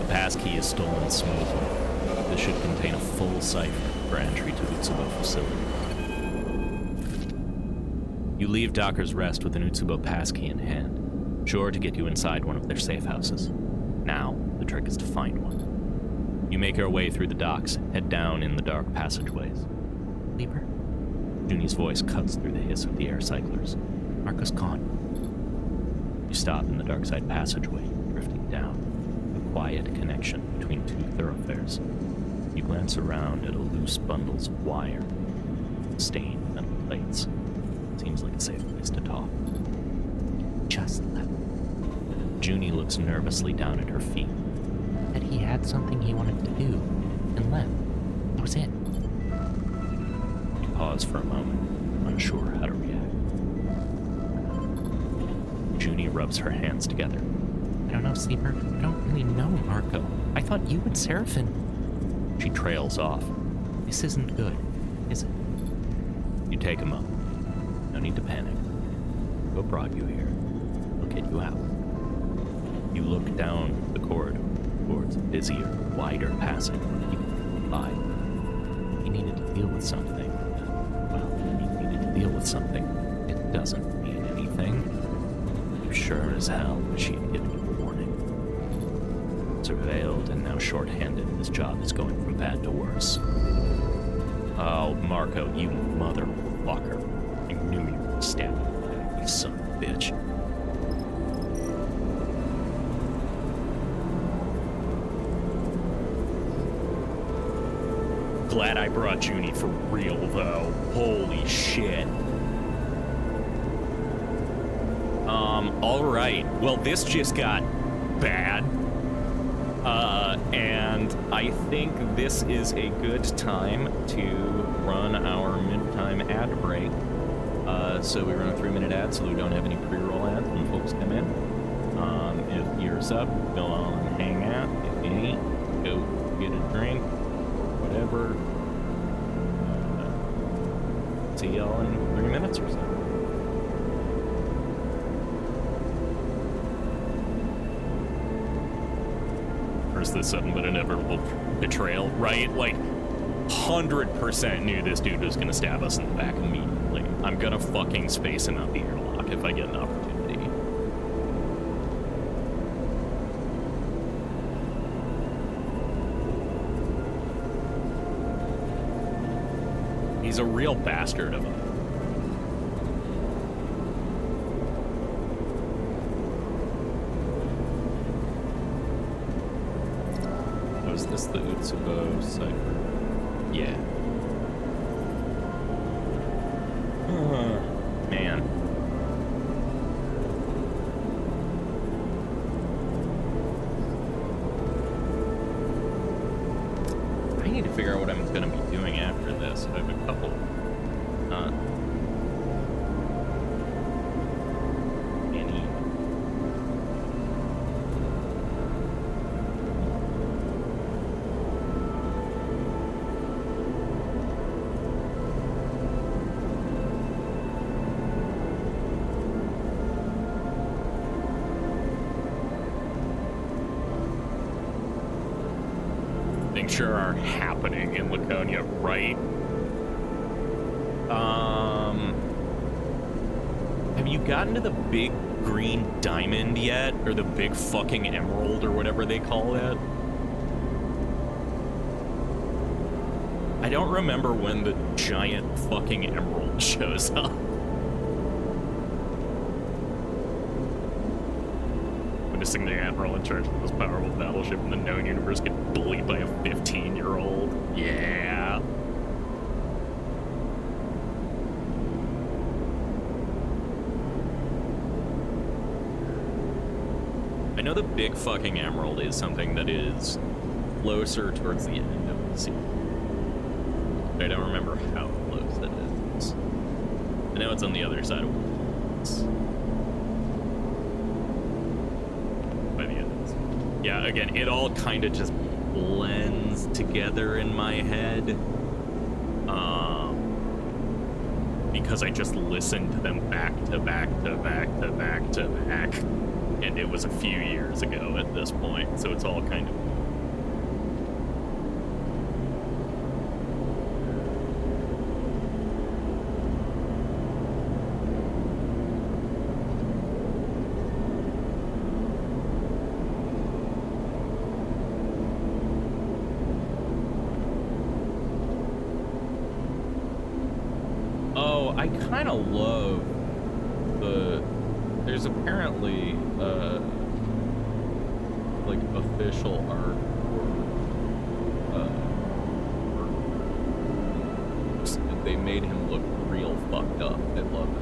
Passkey is stolen smoothly. This should contain a full cipher for entry to Utsubo facility. You leave Docker's Rest with an Utsubo passkey in hand, sure to get you inside one of their safe houses. Now, the trick is to find one. You make your way through the docks, head down in the dark passageways. Leaper? Junie's voice cuts through the hiss of the air cyclers. Marco's gone. You stop in the dark side passageway, drifting down. Quiet connection between two thoroughfares. You glance around at loose bundles of wire, stained metal plates. Seems like a safe place to talk. Just left. Junie looks nervously down at her feet. Said he had something he wanted to do, and left. That was it. You pause for a moment, unsure how to react. Junie rubs her hands together. I don't know, Sleeper. I don't really know, Marco. I thought you and Seraphin... She trails off. This isn't good, is it? You take a moment. No need to panic. Who brought you here? We'll get you out. You look down the corridor towards a busier wider passage where people could by. He needed to deal with something. Well, he needed to deal with something. It doesn't mean anything. Sure as hell she had given him a warning. Surveilled and now short-handed, his job is going from bad to worse. Oh, Marco, you motherfucker. I knew you were stabbing me, you son of a bitch. Glad I brought Junie for real, though. Holy shit. Alright. Well, this just got bad. And I think this is a good time to run our mid-time ad break. So we run a 3-minute ad so we don't have any pre-roll ads when folks come in. If you're sub, go on and hang out. If you ain't, go get a drink. Whatever. See y'all in 3 minutes or so. Where's the sudden but inevitable betrayal, right? Like, 100% knew this dude was gonna stab us in the back immediately. I'm gonna fucking space him out the airlock if I get an opportunity. He's a real bastard of him. Was this the Utsubo cipher? Yeah. Man. I need to figure out what I'm going to be doing after this. I have a couple. Sure are happening in Laconia, right? Have you gotten to the big green diamond yet? Or the big fucking emerald or whatever they call it? I don't remember when the giant fucking emerald shows up. Witnessing the admiral in charge of the most powerful battleship in the known universe get bullied by a 15-year-old. Yeah. I know the big fucking emerald is something that is closer towards the end of the season. I don't remember how close that is. I know it's on the other side of worlds. Yeah, again, it all kind of just blends together in my head. Because I just listened to them back to back to back to back to back. And it was a few years ago at this point, so it's all kind of... I kind of love the... There's apparently, like, official art for, they made him look real fucked up. I love it.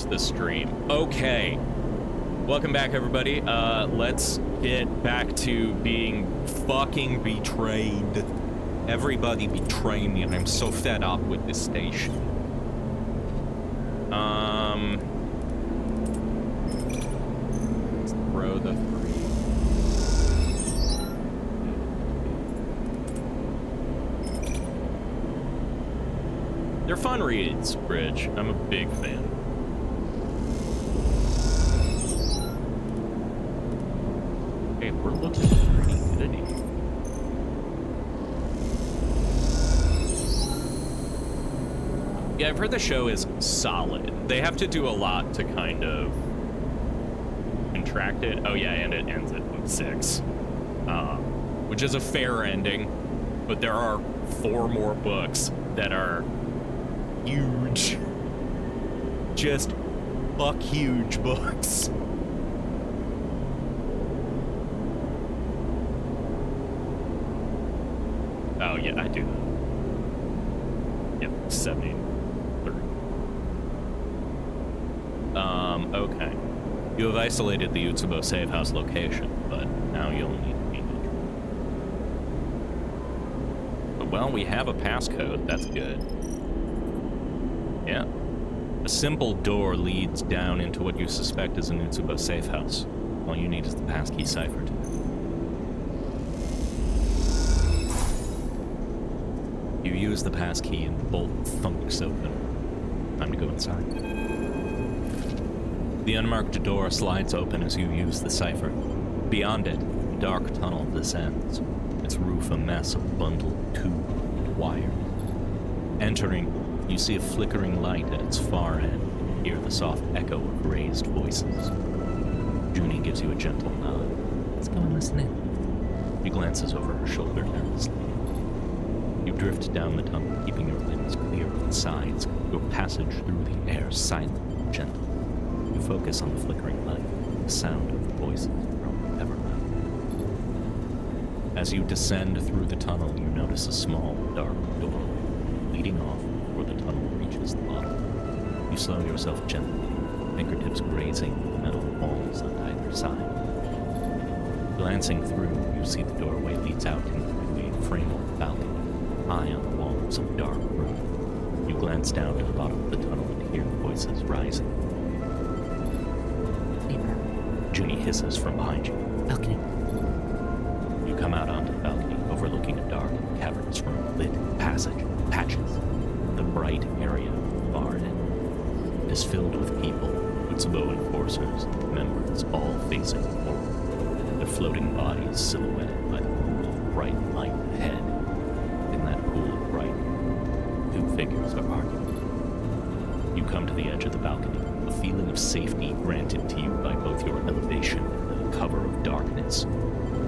The stream. Okay. Welcome back, everybody. Let's get back to being fucking betrayed. Everybody betray me, and I'm so fed up with this station. Let's throw the 3. They're fun reads, Bridge. I'm a big fan. Okay, we're looking pretty good here. Yeah, I've heard the show is solid. They have to do a lot to kind of contract it. Oh yeah, and it ends at book 6, which is a fair ending. But there are 4 more books that are huge, just fuck huge books. Oh yeah, I do that. Yep, 73. Okay. You have isolated the Utsubo safe house location, but now you'll need to be neutral. But well, we have a passcode, that's good. Yeah. A simple door leads down into what you suspect is an Utsubo safe house. All you need is the passkey cipher to it. You use the passkey and the bolt thunks open. Time to go inside. The unmarked door slides open as you use the cipher. Beyond it, a dark tunnel descends, its roof a mess of bundled tube and wire. Entering, you see a flickering light at its far end and hear the soft echo of raised voices. Junie gives you a gentle nod. Let's go and listen in. She glances over her shoulder nervously. You drift down the tunnel, keeping your limbs clear of the sides, your passage through the air silent and gentle. You focus on the flickering light, the sound of the voices growing ever louder. As you descend through the tunnel, you notice a small, dark doorway leading off before the tunnel reaches the bottom. You slow yourself gently, fingertips grazing the metal walls on either side. Glancing through, you see the doorway leads out into a framework balcony, high on the walls of a dark room. You glance down to the bottom of the tunnel and hear voices rising. Junie hisses from behind you. Balcony. You come out onto the balcony, overlooking a dark, cavernous room, lit passage, patches. The bright area far end. It is filled with people, Utsubo enforcers, members, all facing forward. Their floating bodies silhouetted by the pool of bright light ahead. In that pool of bright, 2 figures are arguing. You come to the edge of the balcony, a feeling of safety granted to you by both your elevation and the cover of darkness.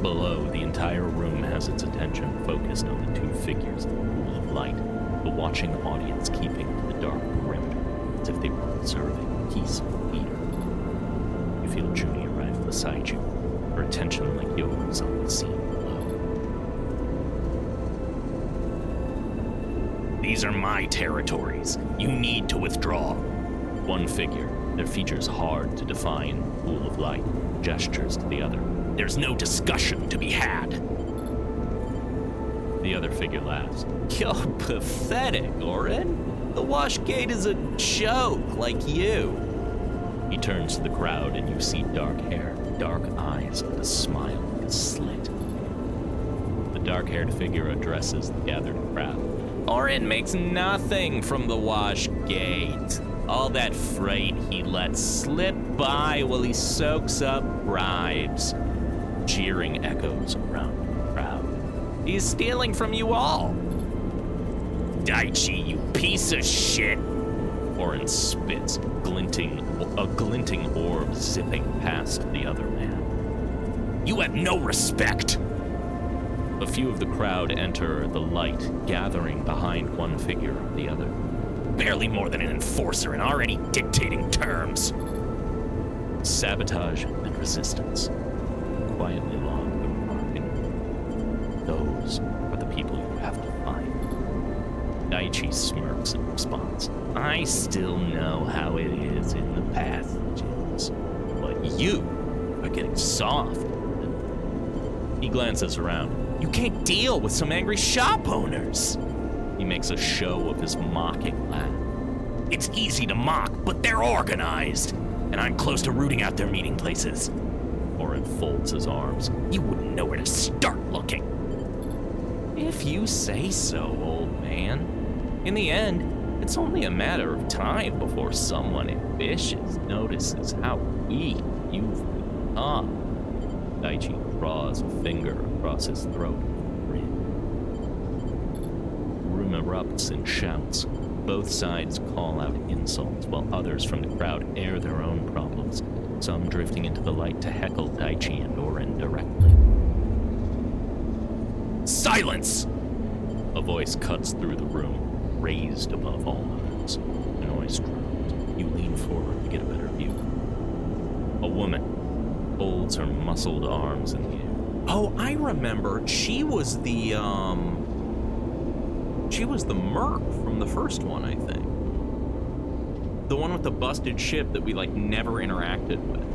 Below, the entire room has its attention focused on the 2 figures in the pool of light, the watching audience keeping to the dark perimeter, as if they were observing a peaceful leader. You feel Junie arrive beside you, her attention like yours on the scene below. These are my territories. You need to withdraw. One figure, their features hard to define, pool of light, gestures to the other. There's no discussion to be had. The other figure laughs. You're pathetic, Orin. The wash gate is a joke, like you. He turns to the crowd and you see dark hair, dark eyes, and a smile like a slit. The dark-haired figure addresses the gathered crowd. Orin makes nothing from the wash gate. All that freight he lets slip by while he soaks up bribes. Jeering echoes around the crowd. He's stealing from you all. Daichi, you piece of shit. Orin spits, a glinting orb zipping past the other man. You have no respect. A few of the crowd enter the light, gathering behind one figure or the other. Barely more than an enforcer and already dictating terms. Sabotage and resistance. Quietly along the market. Those are the people you have to find. Daichi smirks in response. I still know how it is in the passages, but you are getting soft. He glances around. You can't deal with some angry shop owners. He makes a show of his mocking laugh. It's easy to mock, but they're organized. And I'm close to rooting out their meeting places. Oren folds his arms. You wouldn't know where to start looking. If you say so, old man. In the end, it's only a matter of time before someone ambitious notices how weak you've become. Daichi draws a finger across his throat. The room erupts in shouts. Both sides call out insults, while others from the crowd air their own problems, some drifting into the light to heckle Daichi and Oren directly. Silence! A voice cuts through the room, raised above all others. The noise drops. You lean forward to get a better view. A woman holds her muscled arms in the air. Oh, I remember. She was the merc from the first one, I think. The one with the busted ship that we, never interacted with.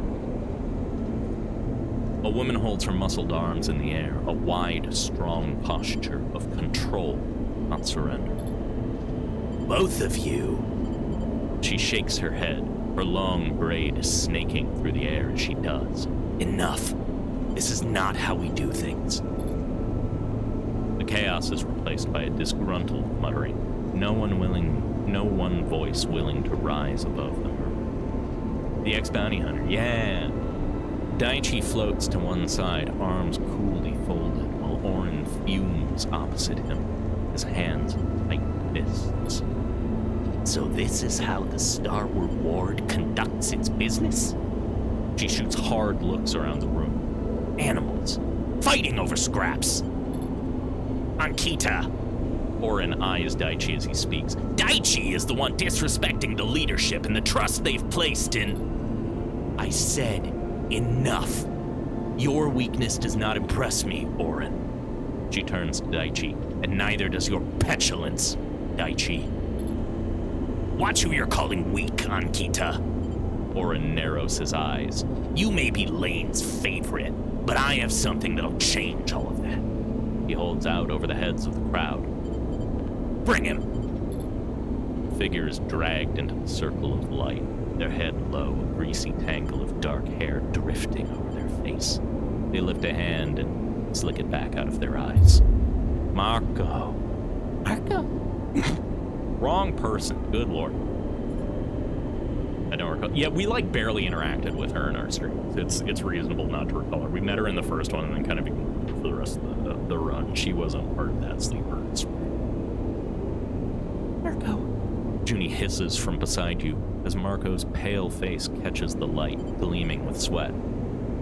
A woman holds her muscled arms in the air, a wide, strong posture of control, not surrender. Both of you. She shakes her head, her long braid snaking through the air as she does. Enough. This is not how we do things. The chaos is replaced by a disgruntled muttering, no one voice willing to rise above the murmur. The ex-bounty hunter, yeah. Daichi floats to one side, arms coolly folded, while Oren fumes opposite him, his hands tight fists. So this is how the Star Reward conducts its business? She shoots hard looks around the room. Animals, fighting over scraps. Ankita. Oren eyes Daichi as he speaks. Daichi is the one disrespecting the leadership and the trust they've placed in... I said, enough. Your weakness does not impress me, Oren. She turns to Daichi, and neither does your petulance, Daichi. Watch who you're calling weak, Ankita. Oren narrows his eyes. You may be Lane's favorite, but I have something that'll change all of that. He holds out over the heads of the crowd. Bring him! The figure is dragged into the circle of light, their head low, a greasy tangle of dark hair drifting over their face. They lift a hand and slick it back out of their eyes. Marco. Marco? Wrong person. Good lord. I don't recall. Yeah, we barely interacted with her in our streams. It's reasonable not to recall her. We met her in the first one and then kind of ignored her for the rest of the run. She wasn't part of that sleeper. Marco. Junie hisses from beside you as Marco's pale face catches the light, gleaming with sweat.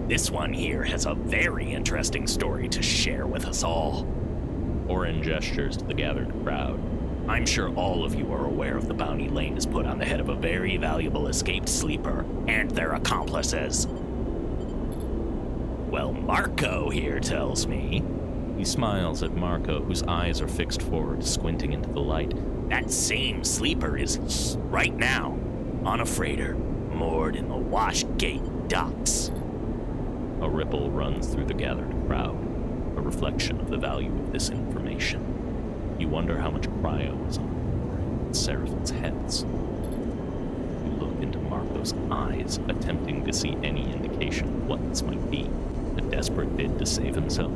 This one here has a very interesting story to share with us all. Oren gestures to the gathered crowd. I'm sure all of you are aware of the bounty Lane has put on the head of a very valuable escaped sleeper and their accomplices. Well, Marco here tells me. He smiles at Marco, whose eyes are fixed forward, squinting into the light. That same sleeper is, right now, on a freighter, moored in the Washgate docks. A ripple runs through the gathered crowd, a reflection of the value of this information. You wonder how much cryo is on Seraphine's heads. You look into Marco's eyes, attempting to see any indication of what this might be. A desperate bid to save himself,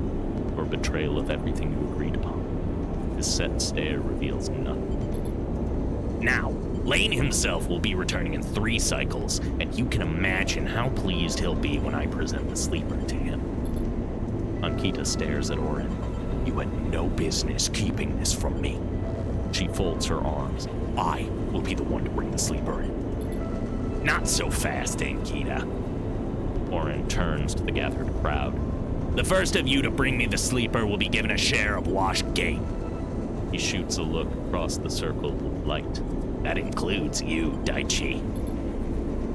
or betrayal of everything you agreed upon. His set stare reveals nothing. Now, Lane himself will be returning in 3 cycles, and you can imagine how pleased he'll be when I present the sleeper to him. Ankita stares at Oren. You had no business keeping this from me. She folds her arms. I will be the one to bring the sleeper in. Not so fast, Ankita. Oren turns to the gathered crowd. The first of you to bring me the sleeper will be given a share of Washgate. He shoots a look across the circle of light. That includes you, Daichi.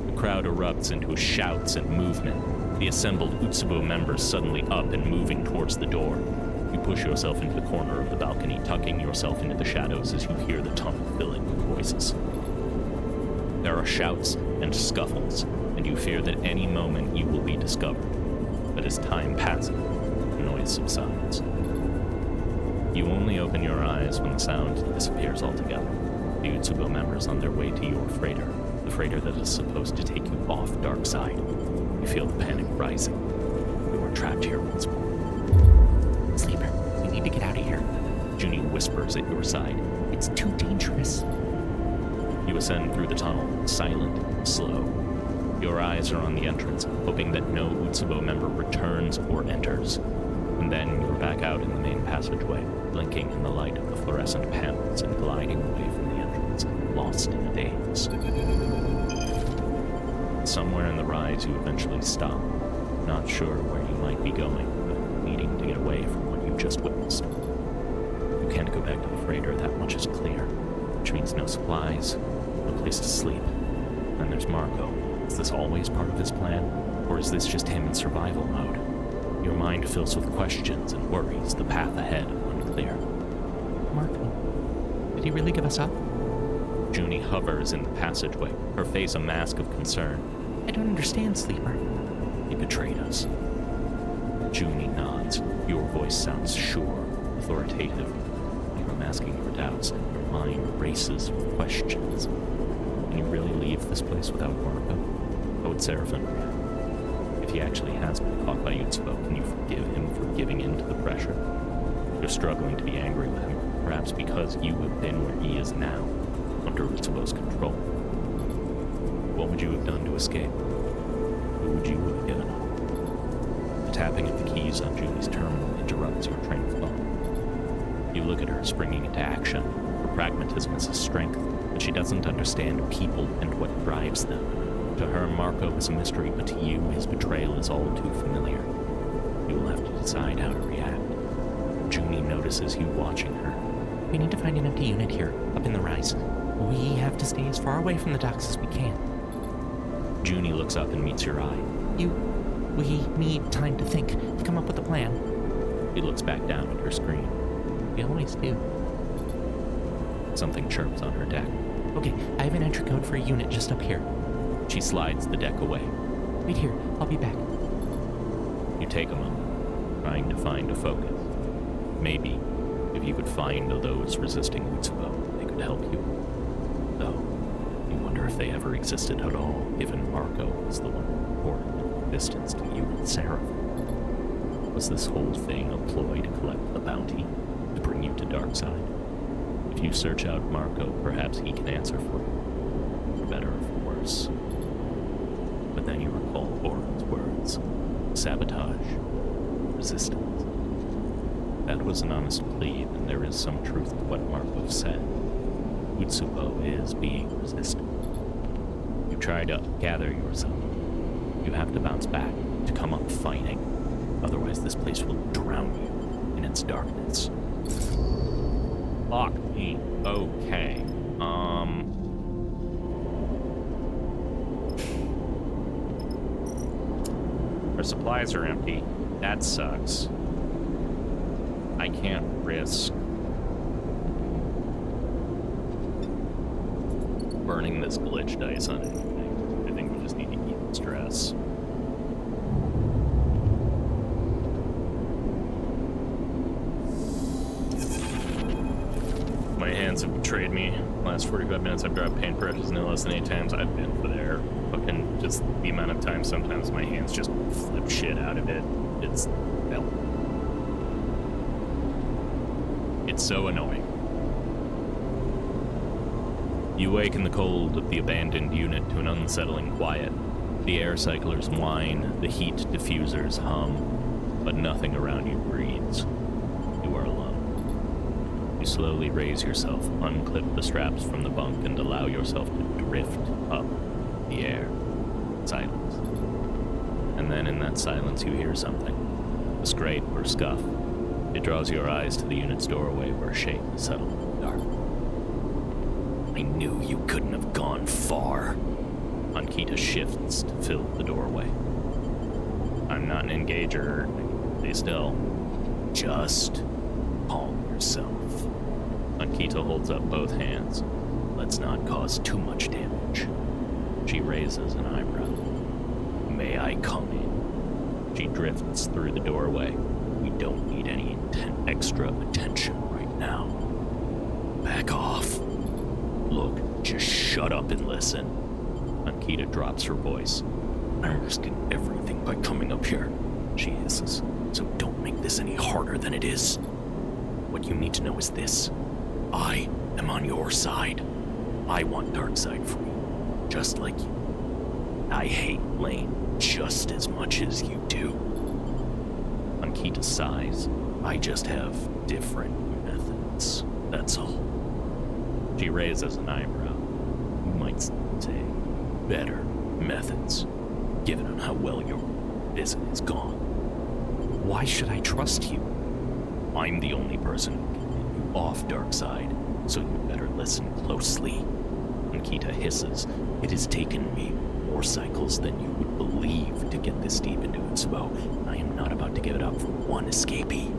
The crowd erupts into shouts and movement, the assembled Utsubo members suddenly up and moving towards the door. You push yourself into the corner of the balcony, tucking yourself into the shadows as you hear the tunnel filling with voices. There are shouts and scuffles, and you fear that any moment you will be discovered. But as time passes, the noise subsides. You only open your eyes when the sound disappears altogether. The Utsubo members on their way to your freighter, the freighter that is supposed to take you off dark side. You feel the panic rising. You are trapped here once more. Sleeper, we need to get out of here. Junie whispers at your side. It's too dangerous. You ascend through the tunnel, silent, slow. Your eyes are on the entrance, hoping that no Utsubo member returns or enters. And then you're back out in the main passageway, blinking in the light of the fluorescent panels and gliding away from the entrance, lost in a daze. Somewhere in the rise, you eventually stop, not sure where you might be going, but needing to get away from what you just witnessed. You can't go back to the freighter, that much is clear, which means no supplies, no place to sleep. Then there's Marco. Is this always part of his plan, or is this just him in survival mode? Your mind fills with questions and worries, the path ahead unclear. Marco, did he really give us up? Junie hovers in the passageway, her face a mask of concern. I don't understand, Sleeper. He betrayed us. Junie nods. Your voice sounds sure, authoritative. You are masking your doubts. Your mind races with questions. Can you really leave this place without Marco? How would Seraphim react? If he actually has been caught by Utsubo, can you forgive him for giving in to the pressure? You're struggling to be angry with him, perhaps because you have been where he is now, under Utsubo's control. What would you have done to escape? Who would you have given up? The tapping of the keys on Junie's terminal interrupts your train of thought. You look at her springing into action. Her pragmatism is a strength, but she doesn't understand people and what drives them. To her, Marco is a mystery, but to you, his betrayal is all too familiar. You will have to decide how to react. Junie notices you watching her. We need to find an empty unit here, up in the rise. We have to stay as far away from the docks as we can. Junie looks up and meets your eye. We need time to think, to come up with a plan. He looks back down at her screen. We always do. Something chirps on her deck. Okay, I have an entry code for a unit just up here. She slides the deck away. Wait here, I'll be back. You take a moment, trying to find a focus. Maybe, if you could find those resisting Utsubo, they could help you. Though, you wonder if they ever existed at all, given Marco was the one who reported the distance to you and Seraph. Was this whole thing a ploy to collect the bounty, to bring you to Darkside? If you search out Marco, perhaps he can answer for you, for better or for worse. But then you recall Oren's words. Sabotage. Resistance. That was an honest plea, and there is some truth to what Marco said. Utsubo is being resisted. You try to gather yourself. You have to bounce back, to come up fighting. Otherwise this place will drown you in its darkness. Fuck me. Okay. Our supplies are empty. That sucks. I can't risk burning this glitch dice on anything. I think we just need to keep the stress. My hands have betrayed me. Last 45 minutes I've dropped paint brushes no less than 8 times. I've been for there. Fucking just the amount of time sometimes my hands just flip shit out of it. It's hell. It's so annoying. You wake in the cold of the abandoned unit to an unsettling quiet. The air cyclers whine, the heat diffusers hum, but nothing around you breathes. You are alone. You slowly raise yourself, unclip the straps from the bunk, and allow yourself to drift up the air. Silence. And then in that silence you hear something. A scrape or scuff. It draws your eyes to the unit's doorway where a shape is settled in the dark. I knew you couldn't have gone far. Ankita shifts to fill the doorway. I'm not an engager. Stay still. Just calm yourself. Ankita holds up both hands. Let's not cause too much damage. She raises an eyebrow. May I come in? She drifts through the doorway. We don't need any extra attention right now. Back off. Look, just shut up and listen. Ankita drops her voice. I'm risking everything by coming up here, she hisses. So don't make this any harder than it is. What you need to know is this. I am on your side. I want Darkseid free, just like you. I hate Lane just as much as you do. Ankita sighs. I just have different methods, that's all. She raises an eyebrow. You might say better methods, given on how well your visit has gone. Why should I trust you? I'm the only person who can get you off Darkseid, so you better listen closely. Ankita hisses. It has taken me more cycles than you would believe to get this deep into its bow. I am not about to give it up for one escapee.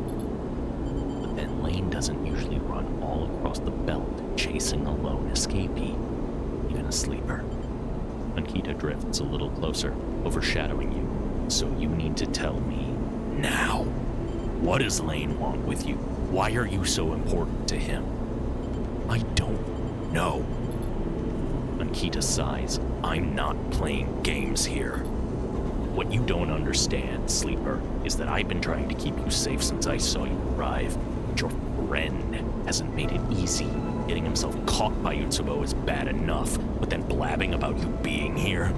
But then Lane doesn't usually run all across the belt chasing a lone escapee, even a sleeper. Ankita drifts a little closer, overshadowing you. So you need to tell me now. What does Lane want with you? Why are you so important to him? I don't know. Ankita sighs. I'm not playing games here. What you don't understand, Sleeper, is that I've been trying to keep you safe since I saw you arrive. But your friend hasn't made it easy. Getting himself caught by Utsubo is bad enough, but then blabbing about you being here?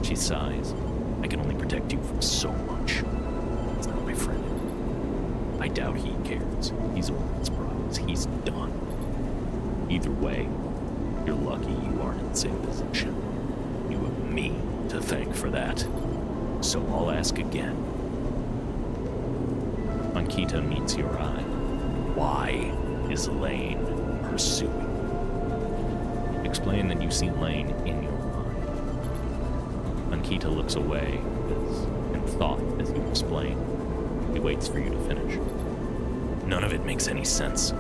She sighs. I can only protect you from so much. It's not my friend. I doubt he cares. He's over his prize. He's done. Either way, you're lucky you aren't in the same position. You have me to thank for that. So I'll ask again. Ankita meets your eye. Why is Lane pursuing? Explain that you see Lane in your mind. Ankita looks away in thought as you explain. He waits for you to finish. None of it makes any sense.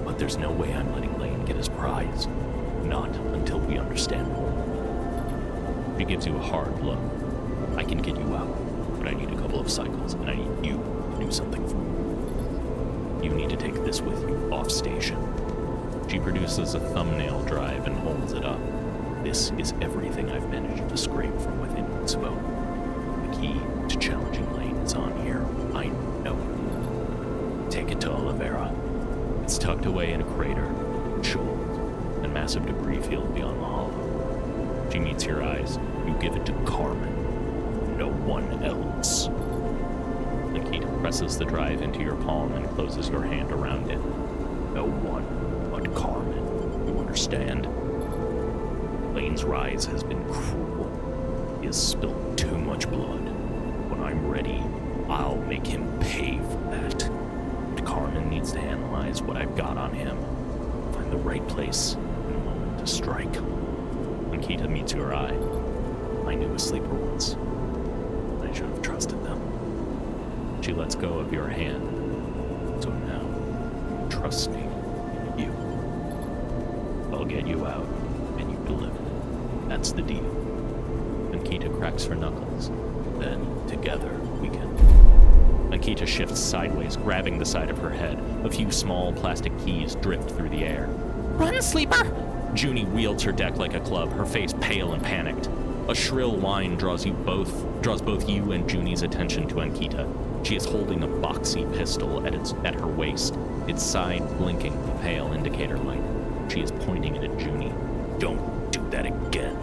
But there's no way I'm letting Lane get his prize. Not until we understand more. She gives you a hard look. I can get you out, but I need a couple of cycles, and I need you to do something for me. You need to take this with you off station. She produces a thumbnail drive and holds it up. This is everything I've managed to scrape from within Utsubo. The key to challenging Lane is on here. I know it. Take it to Oliveira. It's tucked away in a crater, shoals, and massive debris field beyond the hollow. She meets your eyes. You give it to Carmen. No one else. Nikita presses the drive into your palm and closes your hand around it. No one but Carmen. You understand? Lane's rise has been cruel. He has spilled too much blood. When I'm ready, I'll make him pay for that. But Carmen needs to analyze what I've got on him. Find the right place and the moment to strike. Nikita meets your eye. I knew a sleeper once. I should have trusted them. She lets go of your hand. So now, I'm trusting you. I'll get you out, and you deliver. That's the deal. Ankita cracks her knuckles. Then, together, we can... Ankita shifts sideways, grabbing the side of her head. A few small plastic keys drift through the air. Run, Sleeper! Junie wields her deck like a club, her face pale and panicked. A shrill whine draws both you and Junie's attention to Ankita. She is holding a boxy pistol at her waist, its side blinking with a pale indicator light. She is pointing it at Junie. Don't do that again.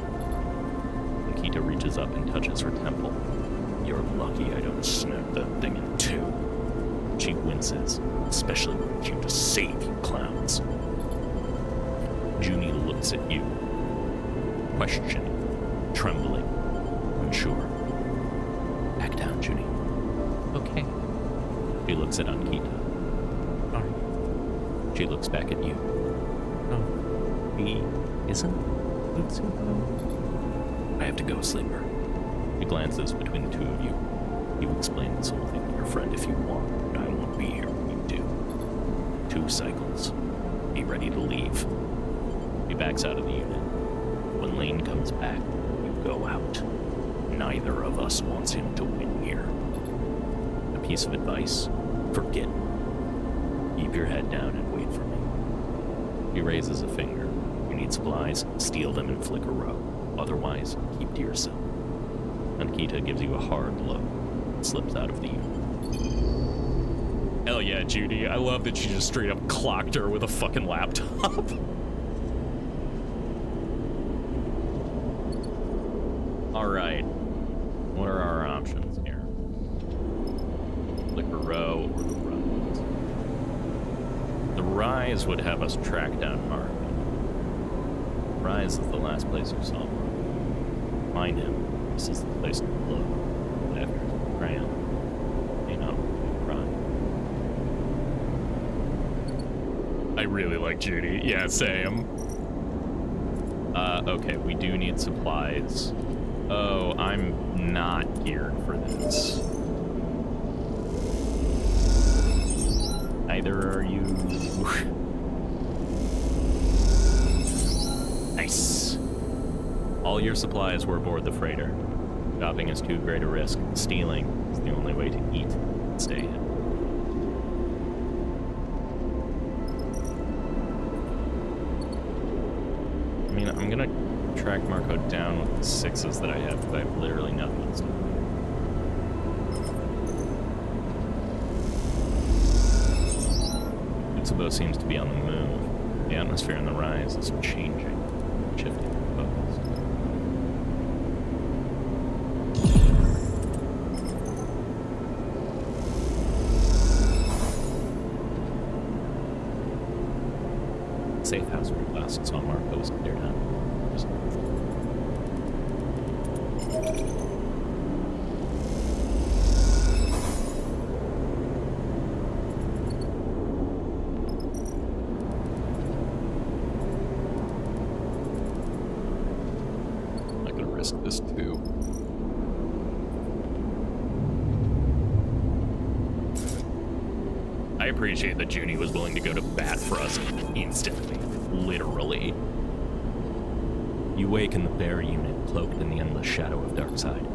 Ankita reaches up and touches her temple. You're lucky I don't snap that thing in two. She winces, especially when you to save you clowns. Junie looks at you, questioning, trembling, unsure. Back down, Junie. Okay. She looks at Ankita. Alright. She looks back at you. Oh. He isn't Utsubo? I have to go, Sleeper. She glances between the two of you. You explain this whole thing to your friend if you want, but I won't be here when you do. 2 cycles. Be ready to leave. He backs out of the unit. When Lane comes back, you go out. Neither of us wants him to win here. A piece of advice: forget Keep your head down and wait for me. He raises a finger. You need supplies? Steal them and flick a row. Otherwise, keep to yourself. Ankita gives you a hard look and slips out of the unit. Hell yeah, Judy. I love that you just straight up clocked her with a fucking laptop. Alright. What are our options here? Flick a row or the rise? The rise would have us track down Mark. Rise is the last place you saw him. Find him. This is the place to look. After his crown. You know, run. I really like Judy. Yeah, same. Okay, we do need supplies. Oh, I'm not geared for this. Neither are you. Nice. All your supplies were aboard the freighter. Shopping is too great a risk. Stealing is the only way to eat and stay hidden. I mean, I'm gonna track Marco down with the 6s that I have, but I have literally nothing else to do. Utsubo seems to be on the move. The atmosphere in the rise is changing, shifting focus. Safe house where last saw Marco was cleared out. I could risk this too. I appreciate that Junie was willing to go to bat for us instantly. Literally. You wake in the bare unit, cloaked in the endless shadow of Darkside.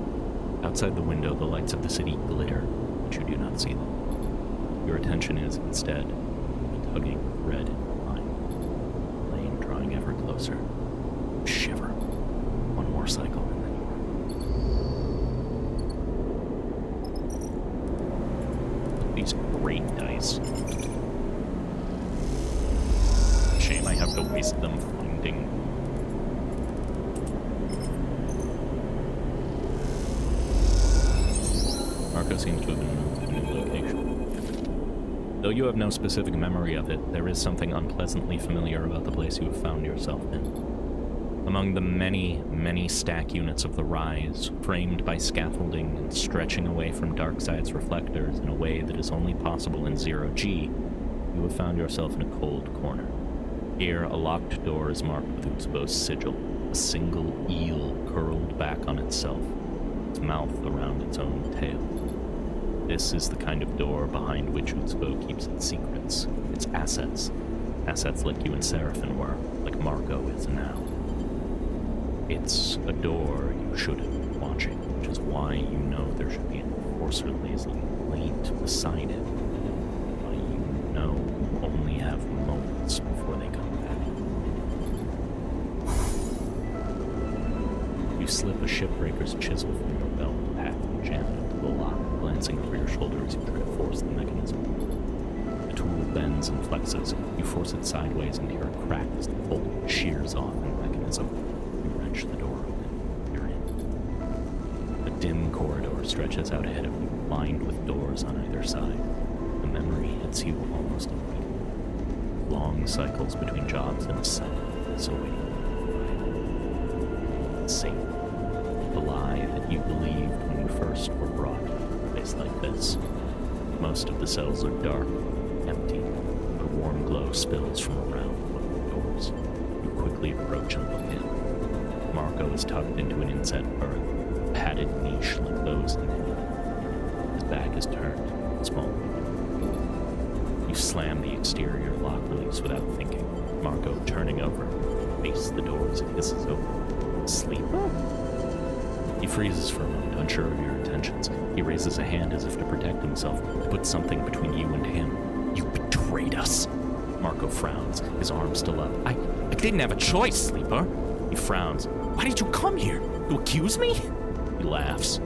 Outside the window, the lights of the city glitter, but you do not see them. Your attention is, instead, a tugging red line. Lane drawing ever closer. You shiver. One more cycle, and then you are. These great dice. Shame I have to waste them finding. Marco seems to have been moved to a new location. Though you have no specific memory of it, there is something unpleasantly familiar about the place you have found yourself in. Among the many, many stack units of the Rise, framed by scaffolding and stretching away from Darkside's reflectors in a way that is only possible in Zero-G, you have found yourself in a cold corner. Here, a locked door is marked with Utsubo's sigil, a single eel curled back on itself, its mouth around its own tail. This is the kind of door behind which Utsubo keeps its secrets, its assets. Assets like you and Seraphin were, like Marco is now. It's a door you should have been watching, which is why you know there should be an enforcer lazily laid beside it. But you know you only have moments before they come back. You slip a shipbreaker's chisel from your belt, pack and jam it into the lock, glancing over your shoulder as you try to force the mechanism. The tool bends and flexes. You force it sideways and hear a crack as the bolt shears off in the mechanism. You wrench the door open. You're in. A dim corridor stretches out ahead of you, lined with doors on either side. The memory hits you almost immediately. Long cycles between jobs and a cell, so waiting. Safe. The lie that you believed when you first were brought to a place like this. Most of the cells are dark, empty. A warm glow spills from around one of the doors. You quickly approach and look in. Marco is tucked into an inset berth, a padded niche like those in him. His back is turned, small. You slam the exterior lock release without thinking. Marco, turning over, faces the door as it hisses open. Sleep? He freezes for a moment, unsure of your intentions. He raises a hand as if to protect himself, to put something between you and him. You betrayed us. Marco frowns, his arm still up. I didn't have a choice, Sleeper. He frowns. Why did you come here? To accuse me? He laughs.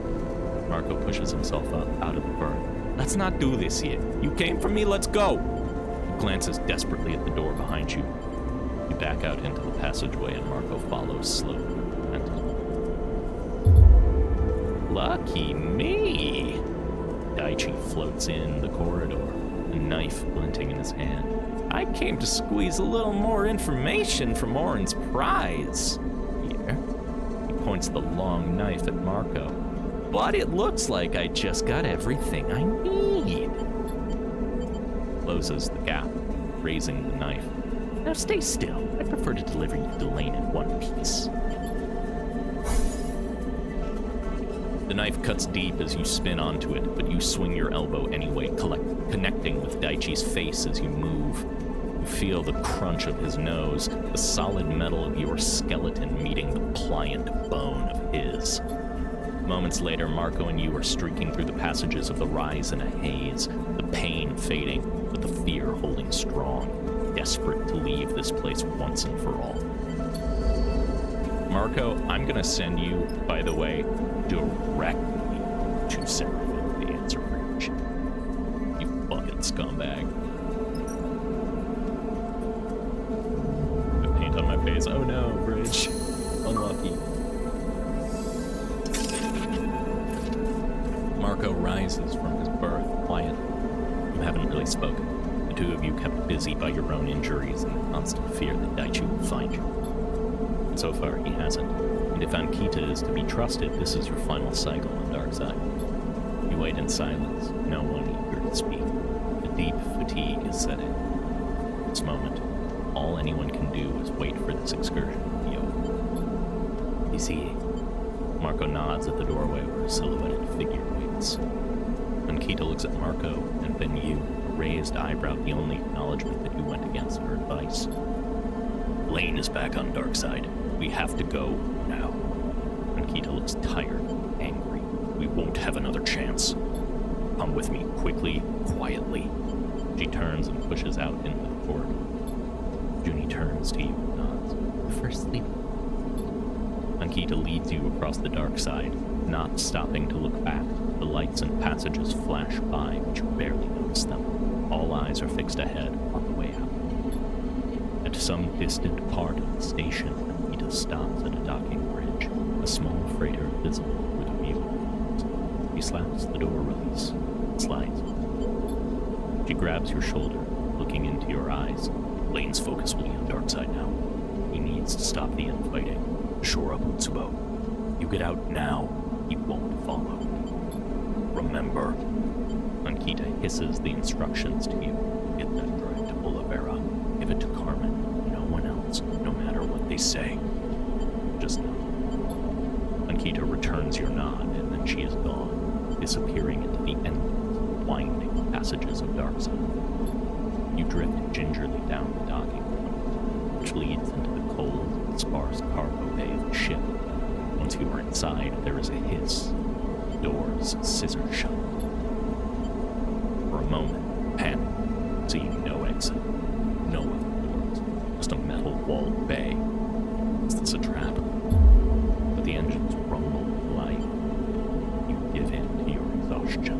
Marco pushes himself up out of the berth. Let's not do this here. You came for me, let's go. He glances desperately at the door behind you. You back out into the passageway and Marco follows slowly. Lucky me. Daichi floats in the corridor, a knife glinting in his hand. I came to squeeze a little more information from Orin's prize. Here. He points the long knife at Marco. But it looks like I just got everything I need. Closes the gap, raising the knife. Now stay still. I prefer to deliver you to Lane in one piece. The knife cuts deep as you spin onto it, but you swing your elbow anyway, connecting with Daichi's face as you move. You feel the crunch of his nose, the solid metal of your skeleton meeting the pliant bone of his. Moments later, Marco and you are streaking through the passages of the rise in a haze, the pain fading, but the fear holding strong, desperate to leave this place once and for all. Marco, I'm gonna send you, by the way, directly to Seraphim, the answer bridge. You fucking scumbag. The paint on my face. Oh no, bridge. Unlucky. Marco rises from his berth, quiet. You haven't really spoken. The two of you kept busy by your own injuries and the constant fear that Daichi will find you. And so far, he hasn't. And if Ankita is to be trusted, this is your final cycle on Darkside. You wait in silence, no one eager to speak. A deep fatigue is set in. At this moment, all anyone can do is wait for this excursion to be over. You see, Marco nods at the doorway where a silhouetted figure waits. Ankita looks at Marco, and then you, a raised eyebrow, the only acknowledgement that you went against her advice. Lane is back on Darkside. We have to go now. Ankita looks tired, angry. We won't have another chance. Come with me, quickly, quietly. She turns and pushes out into the corridor. Junie turns to you and nods. First sleep. Ankita leads you across the dark side, not stopping to look back. The lights and passages flash by, but you barely notice them. All eyes are fixed ahead on the way out. At some distant part of the station, Ankita stops at a docking bridge, a small freighter visible through the viewports. She slaps the door release, slides. She grabs your shoulder, looking into your eyes. Lane's focus will be on Darkside now. He needs to stop the infighting. Shore up Utsubo. You get out now, he won't follow. Remember. Ankita hisses the instructions to you. Get that droid to Olivera. Give it to Carmen. No one else, no matter what they say. Just know. Ankita returns your nod, and then she is gone, disappearing into the endless, winding passages of Darkside. You drift gingerly down the docking tunnel, which leads into the cold, sparse cargo bay of the ship. Once you are inside, there is a hiss. Doors scissor shut. For a moment, panic, seeing no exit, no other doors, just a metal walled bay. Is this a trap? But the engines rumble with life. You give in to your exhaustion.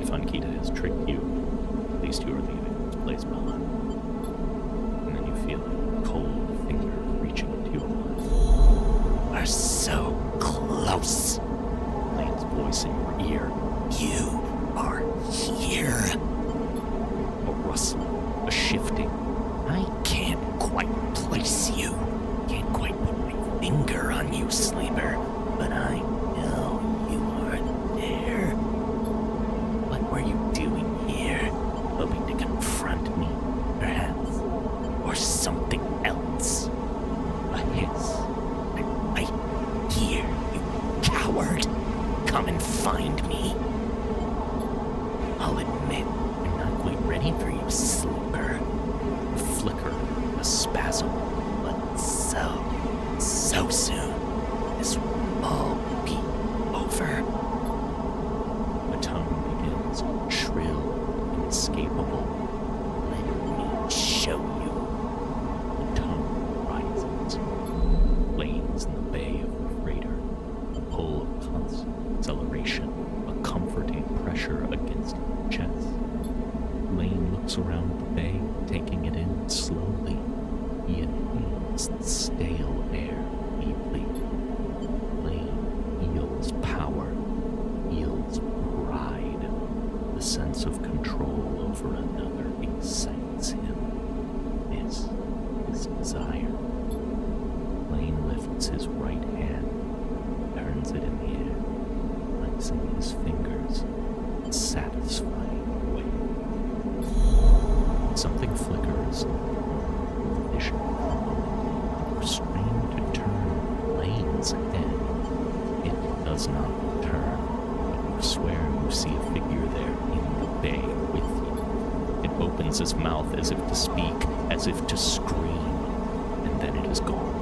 If Ankita has tricked you, at least you are leaving this place behind. And then you feel a cold finger reaching into your mind. We're so close. Lane's voice in your ear. You are here. A rustling, a shifting. I can't quite place you. Can't quite put my finger on you, Sleeper. But I know you are there. What were you doing here? Hoping to confront me, perhaps? Or something else? A hiss. I'm right here, you coward. Come and find me. I'll admit, I'm not quite ready for you, Sleeper. A flicker, a spasm. But so soon, this will all be over. The tone begins, shrill, inescapable. pressure against his chest. Lane looks around the bay, taking it in slowly. He inhales the stale air deeply. Lane feels power, feels pride. The sense of control over another excites him. This is desire. Lane lifts his right hand, turns it in the air, flexing his fingers in a satisfying way. Something flickers in the vision for a moment, restrained to turn Lane's head. It does not turn, but you swear you see a figure there in the bay with you. It opens its mouth as if to speak, as if to scream, and then it is gone.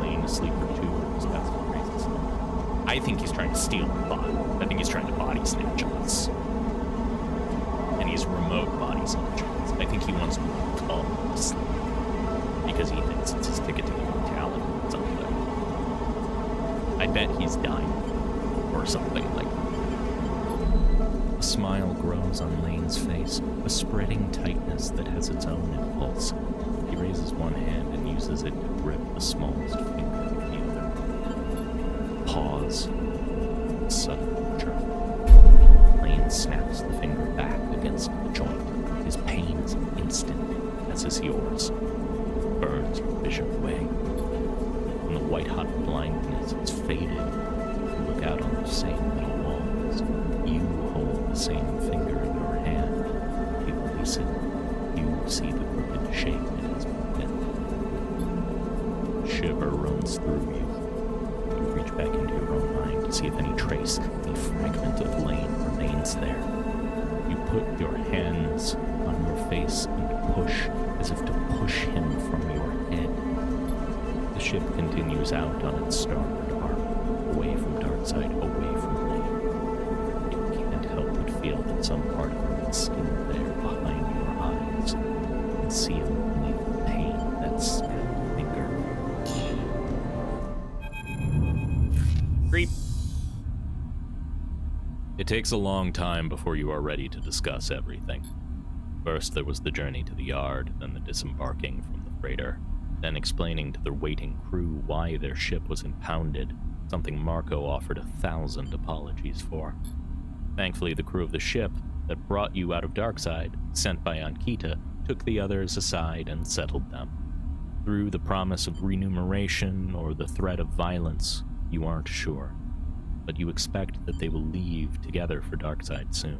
Lane is sleeper too, or is that some crazy stuff? I think he's trying to steal my body. I think he's trying to body snatch us. And he's remote body snatching us. I think he wants to come to sleep. Because he thinks it's his ticket to immortality or something. I bet he's dying. Or something like that. A smile grows on Lane's face, a spreading tightness that has its own impulse. He raises one hand and uses it to grip the smallest finger of the other. Pause. Sudden jerk. Lane snaps the finger back against the joint. His pain is instant, as is yours. Burns your vision away. When the white-hot blindness has faded, you look out on the same metal walls. You hold the same finger in your hand. You release it. You see the crooked shape it has been. Shiver runs through you. You reach back into your own mind to see if any trace, any fragment of Lane remains there. You put your hands on your face and push, as if to push him from your head. The ship continues out on its starboard arc, away from Darkside, away from Lane. You can't help but feel that some part of him is still there behind your eyes, concealed beneath the pain that snapped finger. Creep. It takes a long time before you are ready to discuss everything. First, there was the journey to the yard, then the disembarking from the freighter, then explaining to the waiting crew why their ship was impounded, something Marco offered 1,000 apologies for. Thankfully, the crew of the ship that brought you out of Darkside, sent by Ankita, took the others aside and settled them. Through the promise of remuneration or the threat of violence, you aren't sure, but you expect that they will leave together for Darkside soon.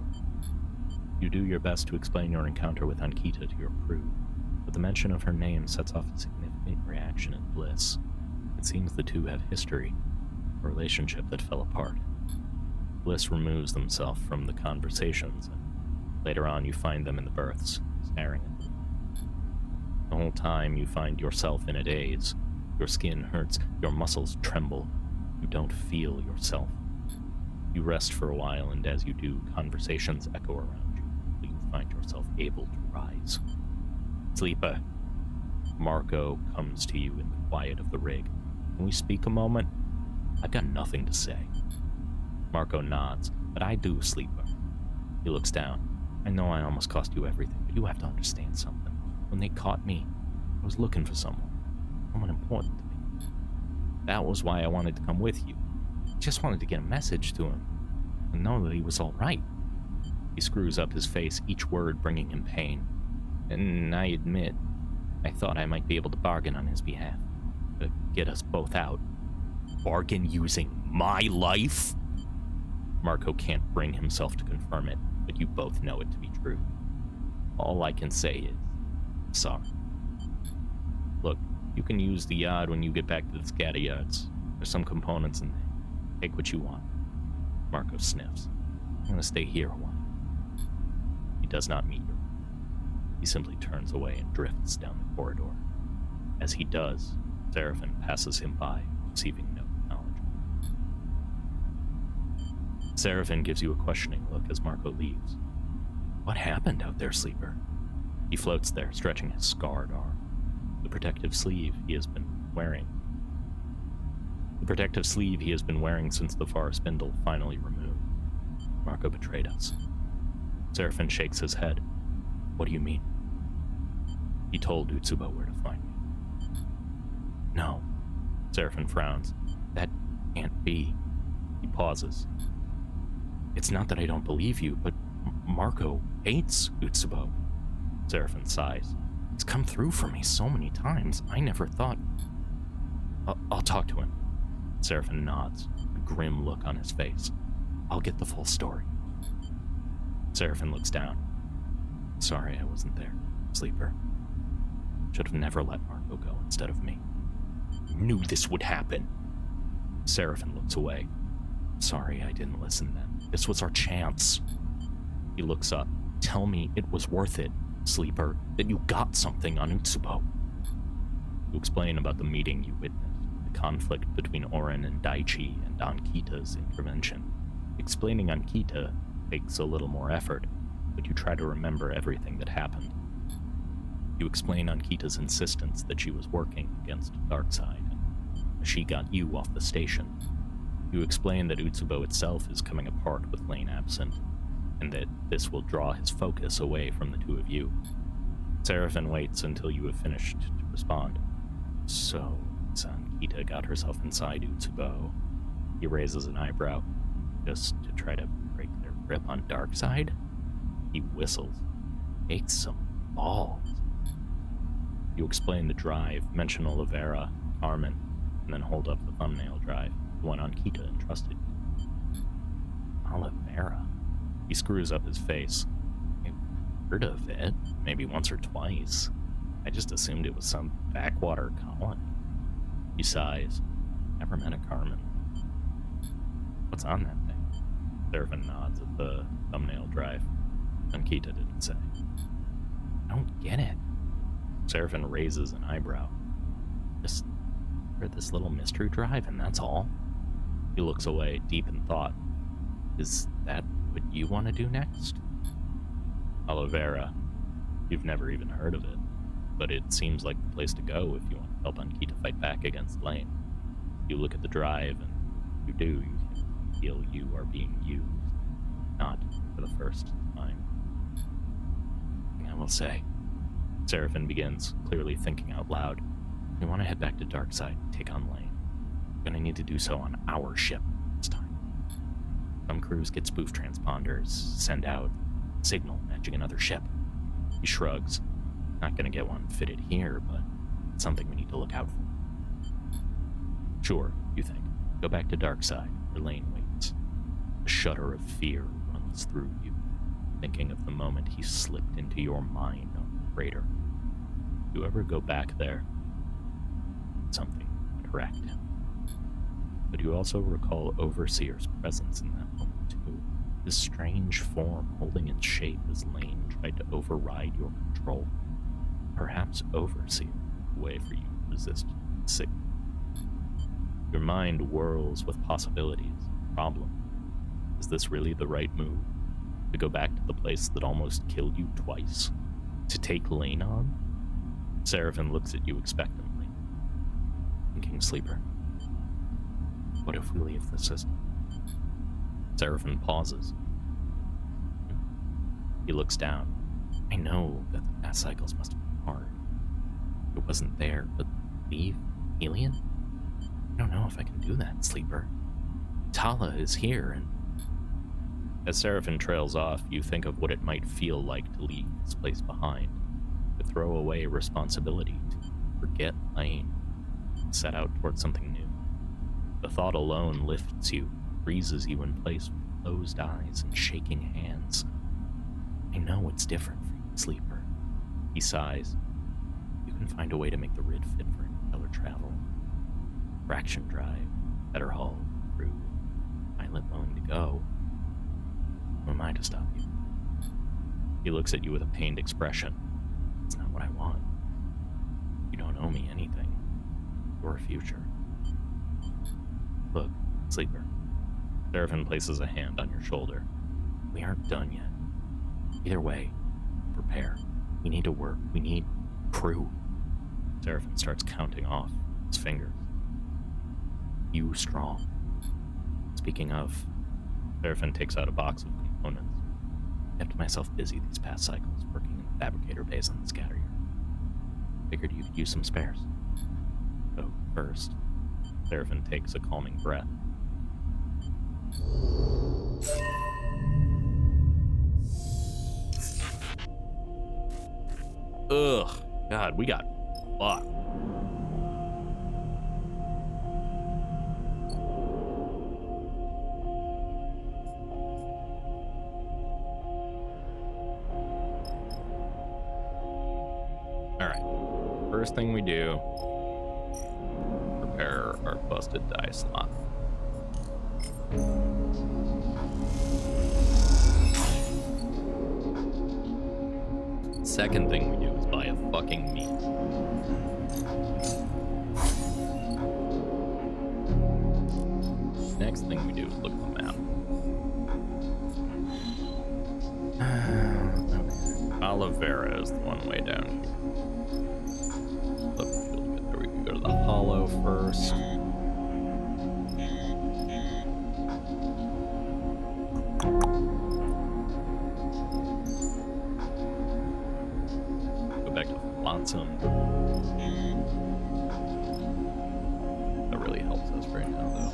You do your best to explain your encounter with Ankita to your crew, but the mention of her name sets off a significant reaction in Bliss. It seems the two have history, a relationship that fell apart. Bliss removes themselves from the conversations, and later on you find them in the berths, staring at them. The whole time you find yourself in a daze. Your skin hurts, your muscles tremble. You don't feel yourself. You rest for a while, and as you do, conversations echo around you. You find yourself able to rise. Sleeper. Marco comes to you in the quiet of the rig. Can we speak a moment? I've got nothing to say. Marco nods, but I do, Sleeper. He looks down. I know I almost cost you everything, but you have to understand something. When they caught me, I was looking for someone important to me. That was why I wanted to come with you. I just wanted to get a message to him and know that he was all right. He screws up his face, each word bringing him pain. And I admit, I thought I might be able to bargain on his behalf, to get us both out. Bargain using my life? Marco can't bring himself to confirm it, but you both know it to be true. All I can say is, sorry. Look, you can use the yard when you get back to the scatter yards. There's some components in there. Take what you want. Marco sniffs. I'm gonna stay here a while. He does not meet you. He simply turns away and drifts down the corridor. As he does, Seraphin passes him by, receiving no acknowledgement. Seraphin gives you a questioning look as Marco leaves. What happened out there, Sleeper? He floats there, stretching his scarred arm. The protective sleeve he has been wearing. The protective sleeve he has been wearing since the far spindle finally removed. Marco betrayed us. Seraphin shakes his head. What do you mean? He told Utsubo where to find me. No. Seraphin frowns. That can't be. He pauses. It's not that I don't believe you, but Marco hates Utsubo. Seraphin sighs. It's come through for me so many times, I never thought... I'll talk to him. Seraphin nods, a grim look on his face. I'll get the full story. Seraphin looks down. Sorry I wasn't there, Sleeper. Should have never let Marco go instead of me. Knew this would happen. Seraphin looks away. Sorry I didn't listen then. This was our chance. He looks up. Tell me it was worth it, Sleeper, that you got something on Utsubo. You explain about the meeting you witnessed, the conflict between Oren and Daichi, and Ankita's intervention. Explaining Ankita takes a little more effort, but you try to remember everything that happened. You explain Ankita's insistence that she was working against Darkseid, and she got you off the station. You explain that Utsubo itself is coming apart with Lane absent, and that this will draw his focus away from the two of you. Seraphin waits until you have finished to respond. So, Ankita got herself inside Utsubo. He raises an eyebrow, just to try to break their grip on Darkseid? He whistles. Takes some balls. You explain the drive, mention Oliveira, Carmen, and then hold up the thumbnail drive, the one Ankita entrusted you. Oliveira? He screws up his face. I've heard of it, maybe once or twice. I just assumed it was some backwater colony. He sighs. Never met a Carmen. What's on that thing? Seraphin nods at the thumbnail drive. Ankita didn't say. I don't get it. Seraphin raises an eyebrow. Just for this little mystery drive, and that's all? He looks away, deep in thought. Is that what you want to do next? Oliveira. You've never even heard of it, but it seems like the place to go if you want to help Ankita fight back against Lane. You look at the drive, and you can feel you are being used. Not for the first time. I will say. Seraphin begins, clearly thinking out loud. We want to head back to Darkseid and take on Lane. We're going to need to do so on our ship this time. Some crews get spoof transponders, send out signal matching another ship. He shrugs. Not going to get one fitted here, but it's something we need to look out for. Sure, you think. Go back to Darkseid, where Lane waits. A shudder of fear runs through you, thinking of the moment he slipped into your mind on the freighter. If you ever go back there, something would wreck him. But you also recall Overseer's presence in that moment too. This strange form holding its shape as Lane tried to override your control. Perhaps Overseer, a way for you to resist the signal. Your mind whirls with possibilities. Problem. Is this really the right move? To go back to the place that almost killed you twice? To take Lane on? Seraphin looks at you expectantly. Thinking, Sleeper. What if we leave the system? Seraphin pauses. He looks down. I know that the past cycles must have been hard. It wasn't there, but leave Alien? I don't know if I can do that, Sleeper. Tala is here, and... As Seraphin trails off, you think of what it might feel like to leave this place behind, to throw away responsibility, to forget Lane, and set out towards something new. The thought alone lifts you, freezes you in place with closed eyes and shaking hands. I know it's different for you, Sleeper. He sighs. You can find a way to make the rid fit for interstellar travel. Fraction drive, better hull, crew, pilot willing to go. Who am I to stop you? He looks at you with a pained expression. It's not what I want. You don't owe me anything. Your future. Look, Sleeper. Seraphin places a hand on your shoulder. We aren't done yet. Either way, prepare. We need to work. We need crew. Seraphin starts counting off his fingers. You strong. Speaking of, Seraphin takes out a box of components. Kept myself busy these past cycles, working in the fabricator base on the scatter yard. Figured you could use some spares. So first, Seraphin takes a calming breath. Ugh, God, we got fucked. Alright, first thing we do, prepare our busted die slot. Second thing we do is buy a fucking meat. Next thing we do is look at the map. Okay. Oliveira is the one way down here. There we can go to the Hollow first. That really helps us right now, though.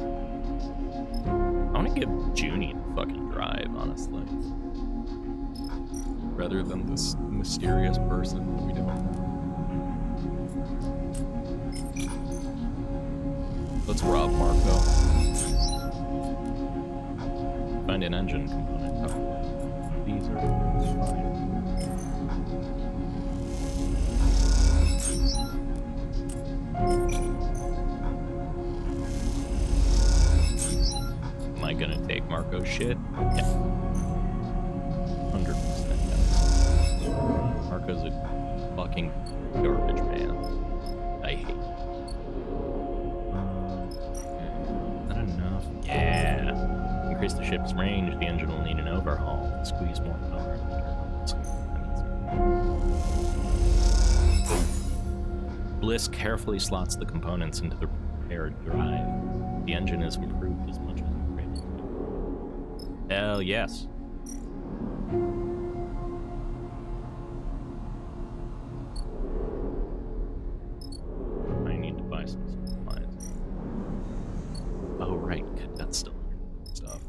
I want to give Junie the fucking drive, honestly. Rather than this mysterious person that we don't know. Let's rob Marco. Find an engine component. Oh, these are fine. Am I gonna take Marco's shit? Yeah. 100% yes. Marco's a fucking garbage man. I hate him. Not enough. Yeah. Increase the ship's range, the engine will need an overhaul. Squeeze more power. Bliss carefully slots the components into the prepared drive. The engine is improved as much as upgraded. Hell yes. I need to buy some supplies. Oh right, that's still stuff.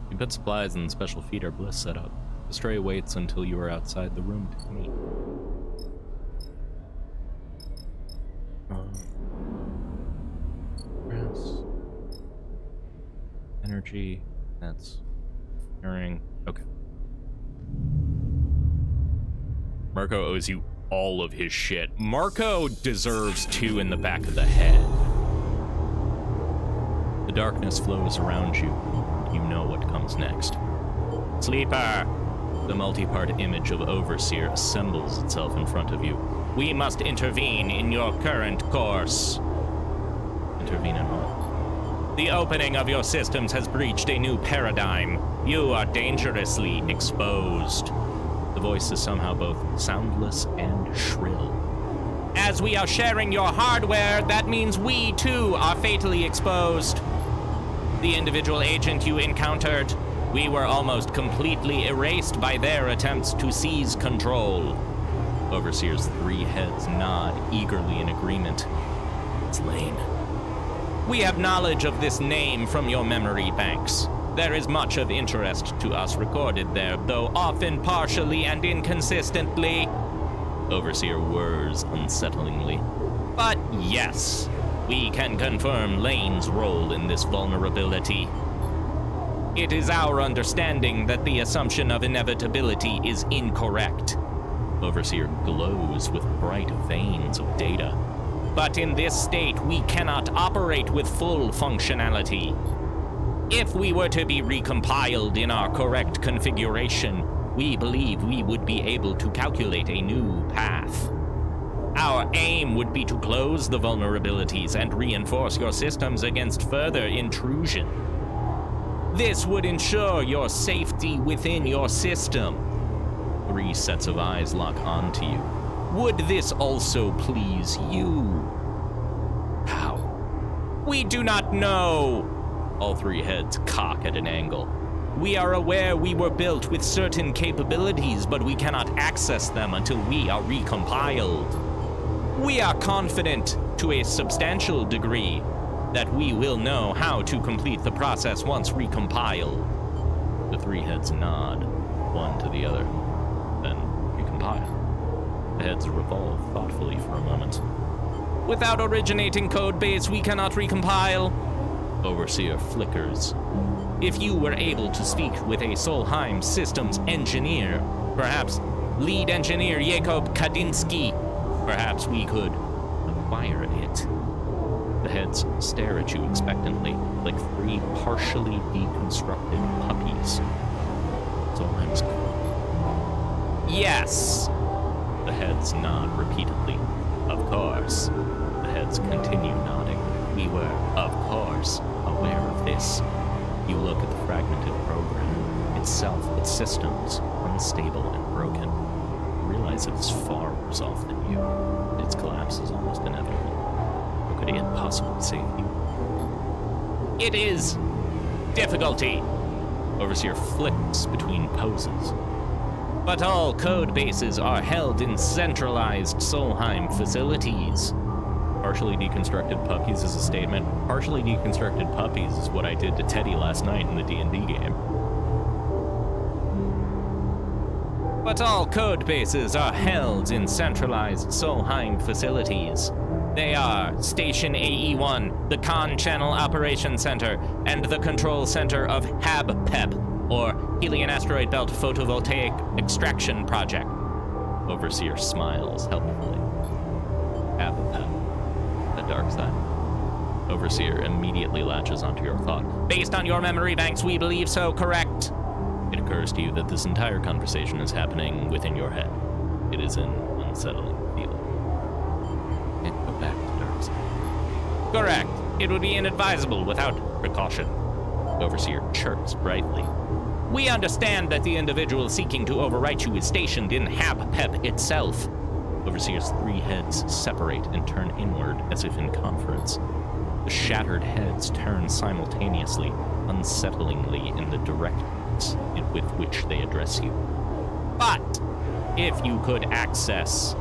You put supplies in the special feeder Bliss set up. The stray waits until you are outside the room to meet. Grass. Energy. That's carrying. Okay. Marco owes you all of his shit. Marco deserves 2 in the back of the head. The darkness flows around you. You know what comes next. Sleeper! The multi-part image of Overseer assembles itself in front of you. We must intervene in your current course. Intervene in what? The opening of your systems has breached a new paradigm. You are dangerously exposed. The voice is somehow both soundless and shrill. As we are sharing your hardware, that means we too are fatally exposed. The individual agent you encountered, we were almost completely erased by their attempts to seize control. Overseer's 3 heads nod eagerly in agreement. It's Lane. We have knowledge of this name from your memory banks. There is much of interest to us recorded there, though often partially and inconsistently. Overseer whirs unsettlingly. But yes, we can confirm Lane's role in this vulnerability. It is our understanding that the assumption of inevitability is incorrect. Overseer glows with bright veins of data. But in this state, we cannot operate with full functionality. If we were to be recompiled in our correct configuration, we believe we would be able to calculate a new path. Our aim would be to close the vulnerabilities and reinforce your systems against further intrusion. This would ensure your safety within your system. 3 sets of eyes lock onto you. Would this also please you? How? We do not know. All 3 heads cock at an angle. We are aware we were built with certain capabilities, but we cannot access them until we are recompiled. We are confident, to a substantial degree, that we will know how to complete the process once recompiled. The 3 heads nod, one to the other, then recompile. The heads revolve thoughtfully for a moment. Without originating codebase, we cannot recompile. Overseer flickers. If you were able to speak with a Solheim systems engineer, perhaps lead engineer Jakob Kadinsky, perhaps we could acquire it. The heads stare at you expectantly, like 3 partially deconstructed puppies. Solheim's cool. Yes! The heads nod repeatedly. Of course. The heads continue nodding. We were, of course, aware of this. You look at the fragmented program itself, its systems, unstable and broken. You realize it is far worse off than you. Its collapse is almost inevitable. How could it possibly save you? It is difficulty. Overseer flicks between poses. But all code bases are held in centralized Solheim facilities. Partially deconstructed puppies is a statement. Partially deconstructed puppies is what I did to Teddy last night in the D&D game. But all code bases are held in centralized Solheim facilities. They are Station AE-1, the Con Channel Operations Center, and the Control Center of HAB-PEP, or Helion Asteroid Belt Photovoltaic Extraction Project. Overseer smiles helpfully. HAB-PEP. The dark side. Overseer immediately latches onto your thought. Based on your memory banks, we believe so, correct? It occurs to you that this entire conversation is happening within your head. It is an unsettling feeling. And go back to dark side. Correct. It would be inadvisable without precaution. Overseer chirps brightly. We understand that the individual seeking to overwrite you is stationed in HAB-PEP itself. Overseer's 3 heads separate and turn inward as if in conference. The shattered heads turn simultaneously, unsettlingly in the directions with which they address you. But if you could access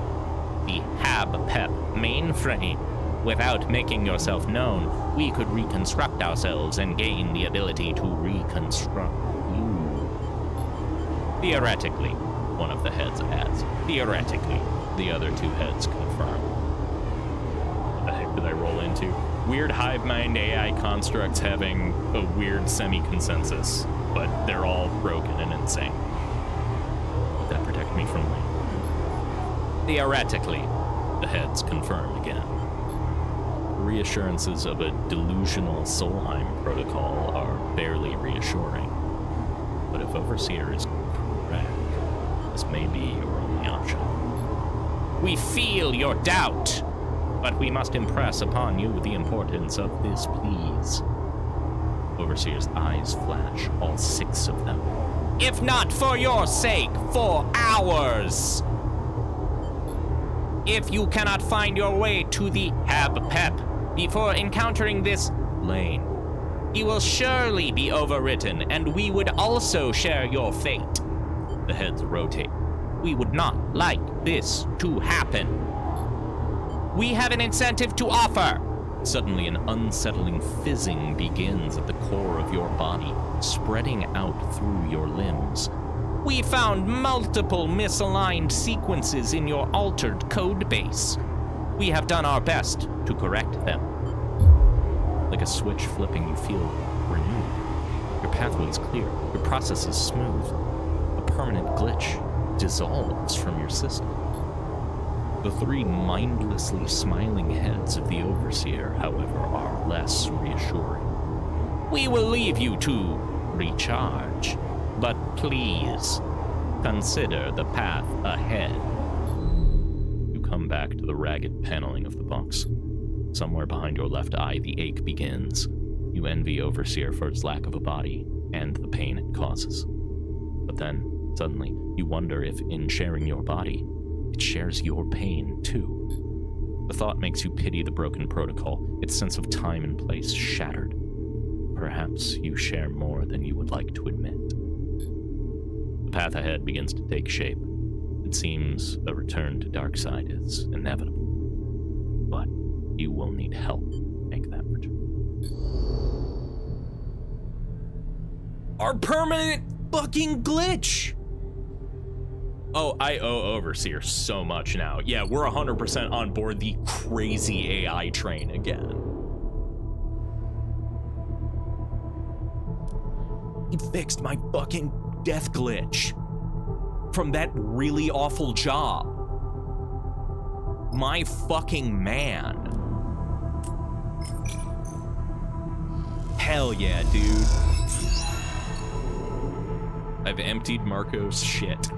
the HAB-PEP mainframe without making yourself known, we could reconstruct ourselves and gain the ability to reconstruct you. Theoretically, one of the heads adds. Theoretically. The other 2 heads confirm. What the heck did I roll into? Weird hive mind AI constructs having a weird semi-consensus, but they're all broken and insane. Would that protect me from Lane? Theoretically, the heads confirm again. The reassurances of a delusional Solheim protocol are barely reassuring. But if Overseer is correct, this may be your only option. We feel your doubt, but we must impress upon you the importance of this, please. Overseer's eyes flash, all 6 of them. If not for your sake, for ours! If you cannot find your way to the HAB-PEP before encountering this lane, you will surely be overwritten, and we would also share your fate. The heads rotate. We would not like this to happen. We have an incentive to offer. Suddenly, an unsettling fizzing begins at the core of your body, spreading out through your limbs. We found multiple misaligned sequences in your altered code base. We have done our best to correct them. Like a switch flipping, you feel renewed. Your pathway is clear. Your process is smooth. A permanent glitch dissolves from your system. The 3 mindlessly smiling heads of the Overseer, however, are less reassuring. We will leave you to recharge, but please consider the path ahead. You come back to the ragged paneling of the box. Somewhere behind your left eye, the ache begins. You envy Overseer for its lack of a body. and the pain it causes. But then, suddenly, you wonder if in sharing your body, it shares your pain too. The thought makes you pity the broken protocol, its sense of time and place shattered. Perhaps you share more than you would like to admit. The path ahead begins to take shape. It seems a return to Darkside is inevitable. But you will need help to make that return. Our permanent fucking glitch! Oh, I owe Overseer so much now. Yeah, we're 100% on board the crazy AI train again. He fixed my fucking death glitch from that really awful job. My fucking man. Hell yeah, dude. I've emptied Marco's shit.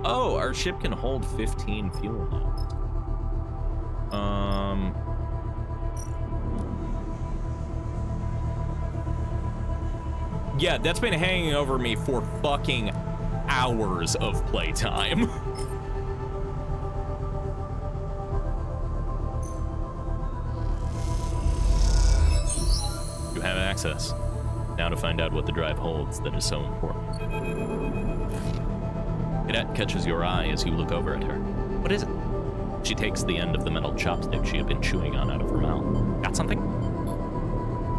Oh, our ship can hold 15 fuel now. Yeah, that's been hanging over me for fucking hours of playtime. You have access. Now to find out what the drive holds that is so important. Cadet catches your eye as you look over at her. What is it? She takes the end of the metal chopstick she had been chewing on out of her mouth. Got something?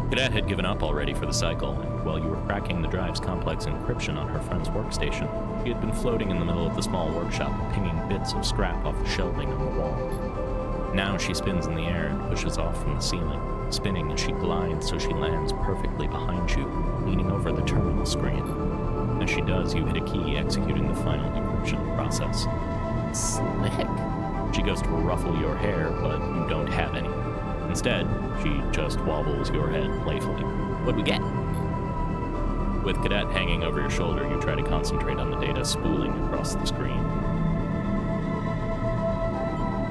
Cadet had given up already for the cycle, and while you were cracking the drive's complex encryption on her friend's workstation, she had been floating in the middle of the small workshop, pinging bits of scrap off the shelving on the wall. Now she spins in the air and pushes off from the ceiling, spinning as she glides so she lands perfectly behind you, leaning over the terminal screen. As she does, you hit a key, executing the final decryption process. Slick. She goes to ruffle your hair, but you don't have any. Instead, she just wobbles your head playfully. What'd we get? With Cadet hanging over your shoulder, you try to concentrate on the data spooling across the screen.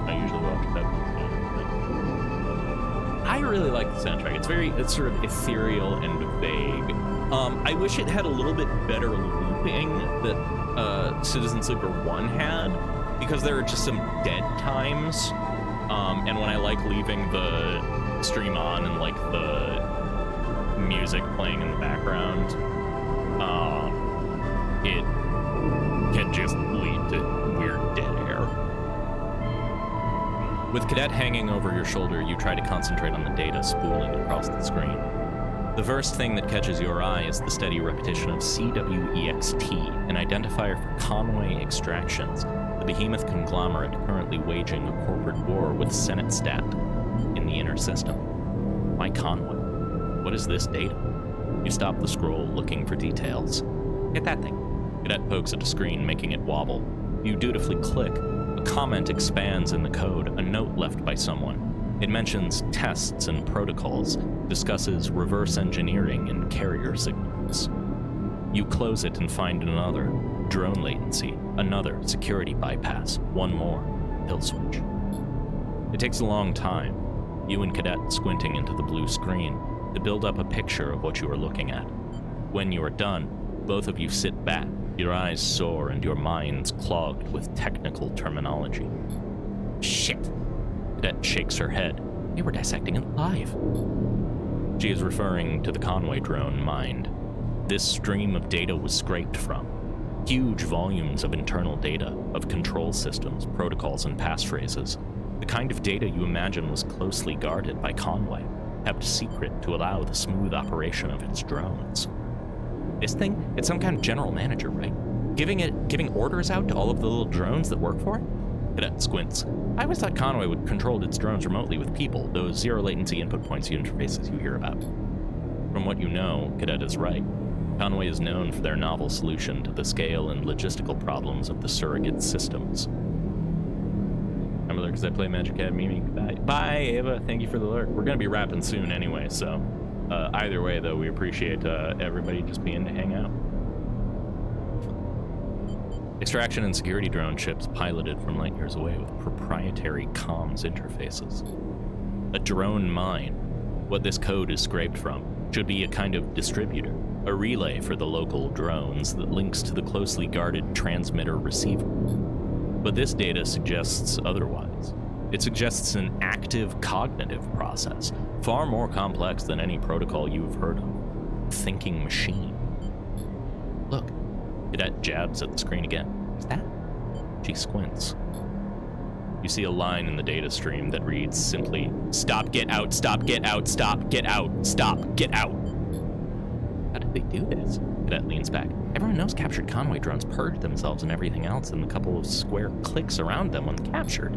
I usually watch that. I really like the soundtrack. It's sort of ethereal and vague. I wish it had a little bit better looping that Citizen Sleeper 1 had, because there are just some dead times. And when I like leaving the stream on and like the music playing in the background, it can just lead to weird dead air. With Cadet hanging over your shoulder, you try to concentrate on the data spooling across the screen. The first thing that catches your eye is the steady repetition of CWEXT, an identifier for Conway Extractions, the behemoth conglomerate currently waging a corporate war with Senate Stat in the inner system. Why Conway? What is this data? You stop the scroll, looking for details. Hit that thing. Cadet pokes at a screen, making it wobble. You dutifully click. A comment expands in the code, a note left by someone. It mentions tests and protocols, discusses reverse engineering and carrier signals. You close it and find another. Drone latency, another security bypass, one more kill switch. It takes a long time, you and Cadet squinting into the blue screen, to build up a picture of what you are looking at. When you are done, both of you sit back, your eyes sore and your minds clogged with technical terminology. Shit! Cadet shakes her head. They were dissecting it live. She is referring to the Conway drone mind. This stream of data was scraped from. Huge volumes of internal data, of control systems, protocols, and passphrases. The kind of data you imagine was closely guarded by Conway, kept secret to allow the smooth operation of its drones. This thing? It's some kind of general manager, right? Giving orders out to all of the little drones that work for it? Cadet squints. I always thought Conway would control its drones remotely with people, those zero-latency input points interfaces you hear about. From what you know, Cadet is right. Conway is known for their novel solution to the scale and logistical problems of the surrogate systems. I'm alert because I play Magic Academy. Bye, Ava. Thank you for the alert. We're going to be wrapping soon anyway, so either way, though, we appreciate everybody just being to hang out. Extraction and security drone ships piloted from light years away with proprietary comms interfaces. A drone mine, what this code is scraped from. Should be a kind of distributor, a relay for the local drones that links to the closely guarded transmitter receiver. But this data suggests otherwise. It suggests an active cognitive process, far more complex than any protocol you've heard of. Thinking machine. Look, Cadet jabs at the screen again. What's that? She squints. You see a line in the data stream that reads simply, "Stop, get out, stop, get out, stop, get out, stop, get out." How did they do this? Cadet leans back. Everyone knows captured convoy drones purge themselves and everything else in the couple of square clicks around them when captured.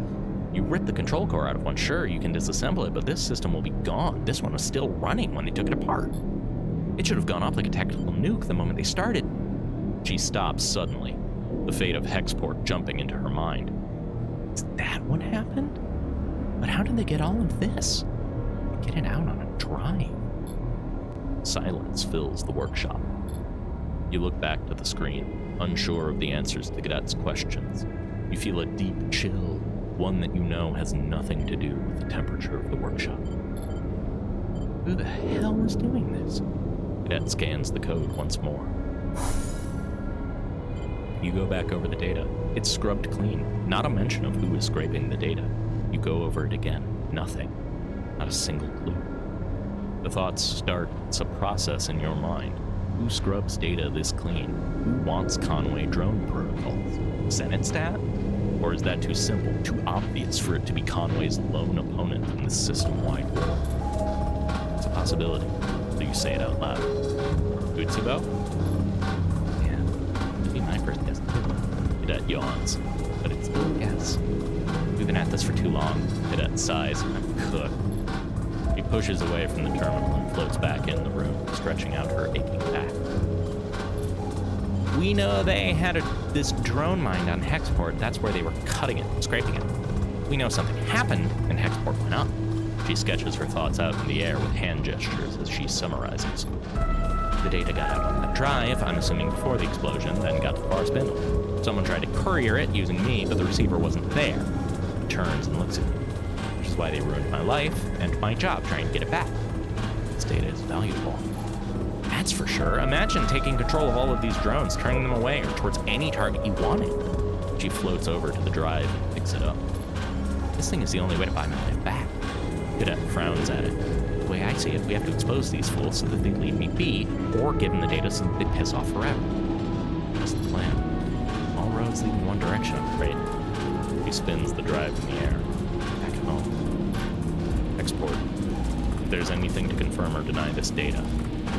You rip the control core out of one, sure, you can disassemble it, but this system will be gone. This one was still running when they took it apart. It should have gone off like a tactical nuke the moment they started. She stops suddenly, the fate of Hexport jumping into her mind. Is that what happened? But how did they get all of this? Get it out on a drive. Silence fills the workshop. You look back to the screen, unsure of the answers to Cadet's questions. You feel a deep chill, one that you know has nothing to do with the temperature of the workshop. Who the hell was doing this? Cadet scans the code once more. You go back over the data. It's scrubbed clean. Not a mention of who is scraping the data. You go over it again. Nothing. Not a single clue. The thoughts starts a process in your mind. Who scrubs data this clean? Who wants Conway drone protocols? Zenitstat? Or is that too simple, too obvious for it to be Conway's lone opponent in this system-wide war? It's a possibility, so you say it out loud. Utsubo? Yeah, it'd be my first guess too. Cadet yawns, but it's still a guess. We've been at this for too long. Cadet sighs. I'm cooked. She pushes away from the terminal and floats back in the room, stretching out her aching back. We know they had this drone mine on Hexport. That's where they were cutting it, scraping it. We know something happened, and Hexport went up. She sketches her thoughts out in the air with hand gestures as she summarizes. The data got out on that drive, I'm assuming before the explosion, then got to the far spindle. Someone tried to courier it using me, but the receiver wasn't there. He turns and looks at me, which is why they ruined my life and my job trying to get it back. This data is valuable. That's for sure. Imagine taking control of all of these drones, turning them away or towards any target you wanted. She floats over to the drive and picks it up. This thing is the only way to buy my life back. Cadet frowns at it. The way I see it, we have to expose these fools so that they leave me be, or give them the data so that they piss off forever. That's the plan. All roads lead in one direction, I'm afraid. He spins the drive in the air. Back home. Export. If there's anything to confirm or deny this data,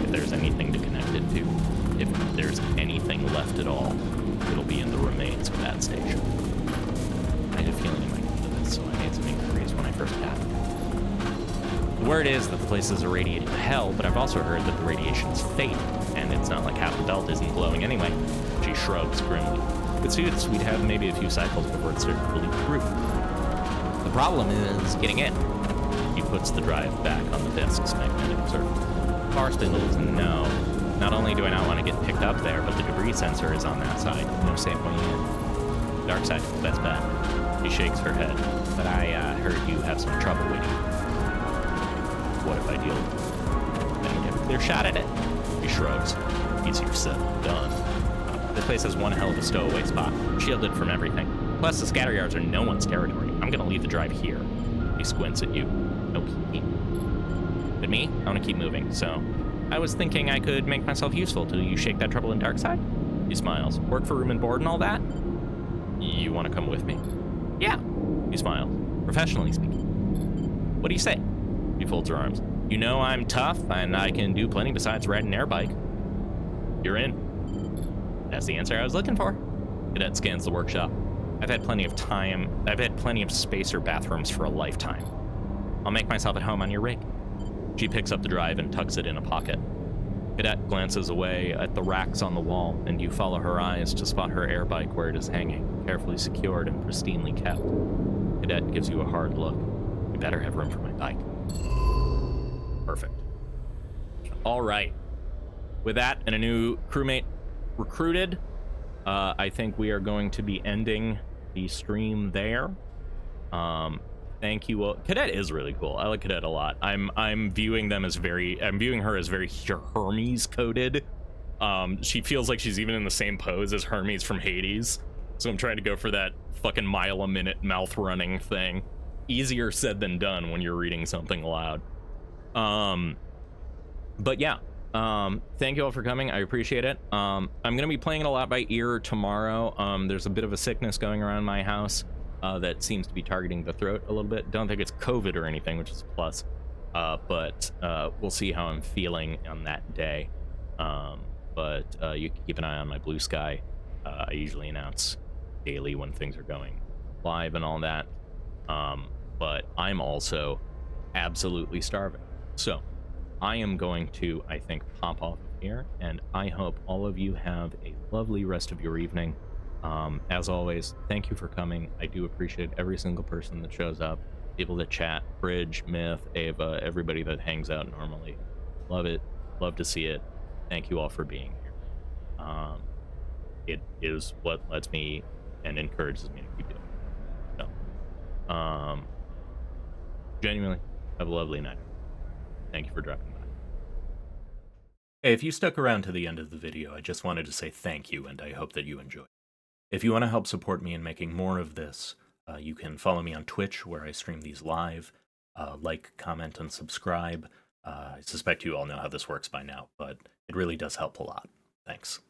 if there's anything to connect it to, if there's anything left at all, it'll be in the remains of that station. I had a feeling it might come to this, so I made some inquiries when I first got it. The word is that the place is irradiating to hell, but I've also heard that the radiation's fatal, and it's not like half the belt isn't glowing anyway. She shrugs grimly. With suits, we'd have maybe a few cycles before it started to bleed through. The problem is getting in. He puts the drive back on the disk's magnetic circle. Far spindles, no. Not only do I not want to get picked up there, but the debris sensor is on that side. No safe way in. Dark side is the best bet. She shakes her head. But I heard you have some trouble waiting. What if I deal with it? Then you have a clear shot at it. She shrugs. Easier said than done. This place has one hell of a stowaway spot, shielded from everything. Plus, the scatter yards are no one's territory. I'm gonna leave the drive here. He squints at you. No peeking. But me, I want to keep moving, so I was thinking I could make myself useful till you shake that trouble in dark side. He smiles. Work for room and board and all that? You want to come with me? Yeah. He smiles. Professionally speaking. What do you say? He folds her arms. You know I'm tough, and I can do plenty besides ride an air bike. You're in. That's the answer I was looking for. Cadet scans the workshop. I've had plenty of time. I've had plenty of space or bathrooms for a lifetime. I'll make myself at home on your rig. She picks up the drive and tucks it in a pocket. Cadet glances away at the racks on the wall, and you follow her eyes to spot her air bike where it is hanging, carefully secured and pristinely kept. Cadet gives you a hard look. We better have room for my bike. Perfect. All right. With that and a new crewmate recruited, I think we are going to be ending the stream there. Thank you all. Cadet is really cool. I like Cadet a lot. I'm viewing them as I'm viewing her as very Hermes coded. She feels like she's even in the same pose as Hermes from Hades. So I'm trying to go for that fucking mile a minute mouth running thing. Easier said than done when you're reading something aloud. But yeah, thank you all for coming. I appreciate it. I'm gonna be playing it a lot by ear tomorrow. There's a bit of a sickness going around my house that seems to be targeting the throat a little bit. Don't think it's COVID or anything, which is a plus. But we'll see how I'm feeling on that day. But you can keep an eye on my Blue Sky. I usually announce daily when things are going live and all that. But I'm also absolutely starving. So I am going to, I think, pop off here, and I hope all of you have a lovely rest of your evening. As always, thank you for coming. I do appreciate every single person that shows up, people that chat, Bridge, Myth, Ava, everybody that hangs out normally. Love it. Love to see it. Thank you all for being here. It is what lets me and encourages me to keep doing it. So, genuinely, have a lovely night. Thank you for dropping by. Hey, if you stuck around to the end of the video, I just wanted to say thank you, and I hope that you enjoyed. If you want to help support me in making more of this, you can follow me on Twitch, where I stream these live. Like, comment, and subscribe. I suspect you all know how this works by now, but it really does help a lot. Thanks.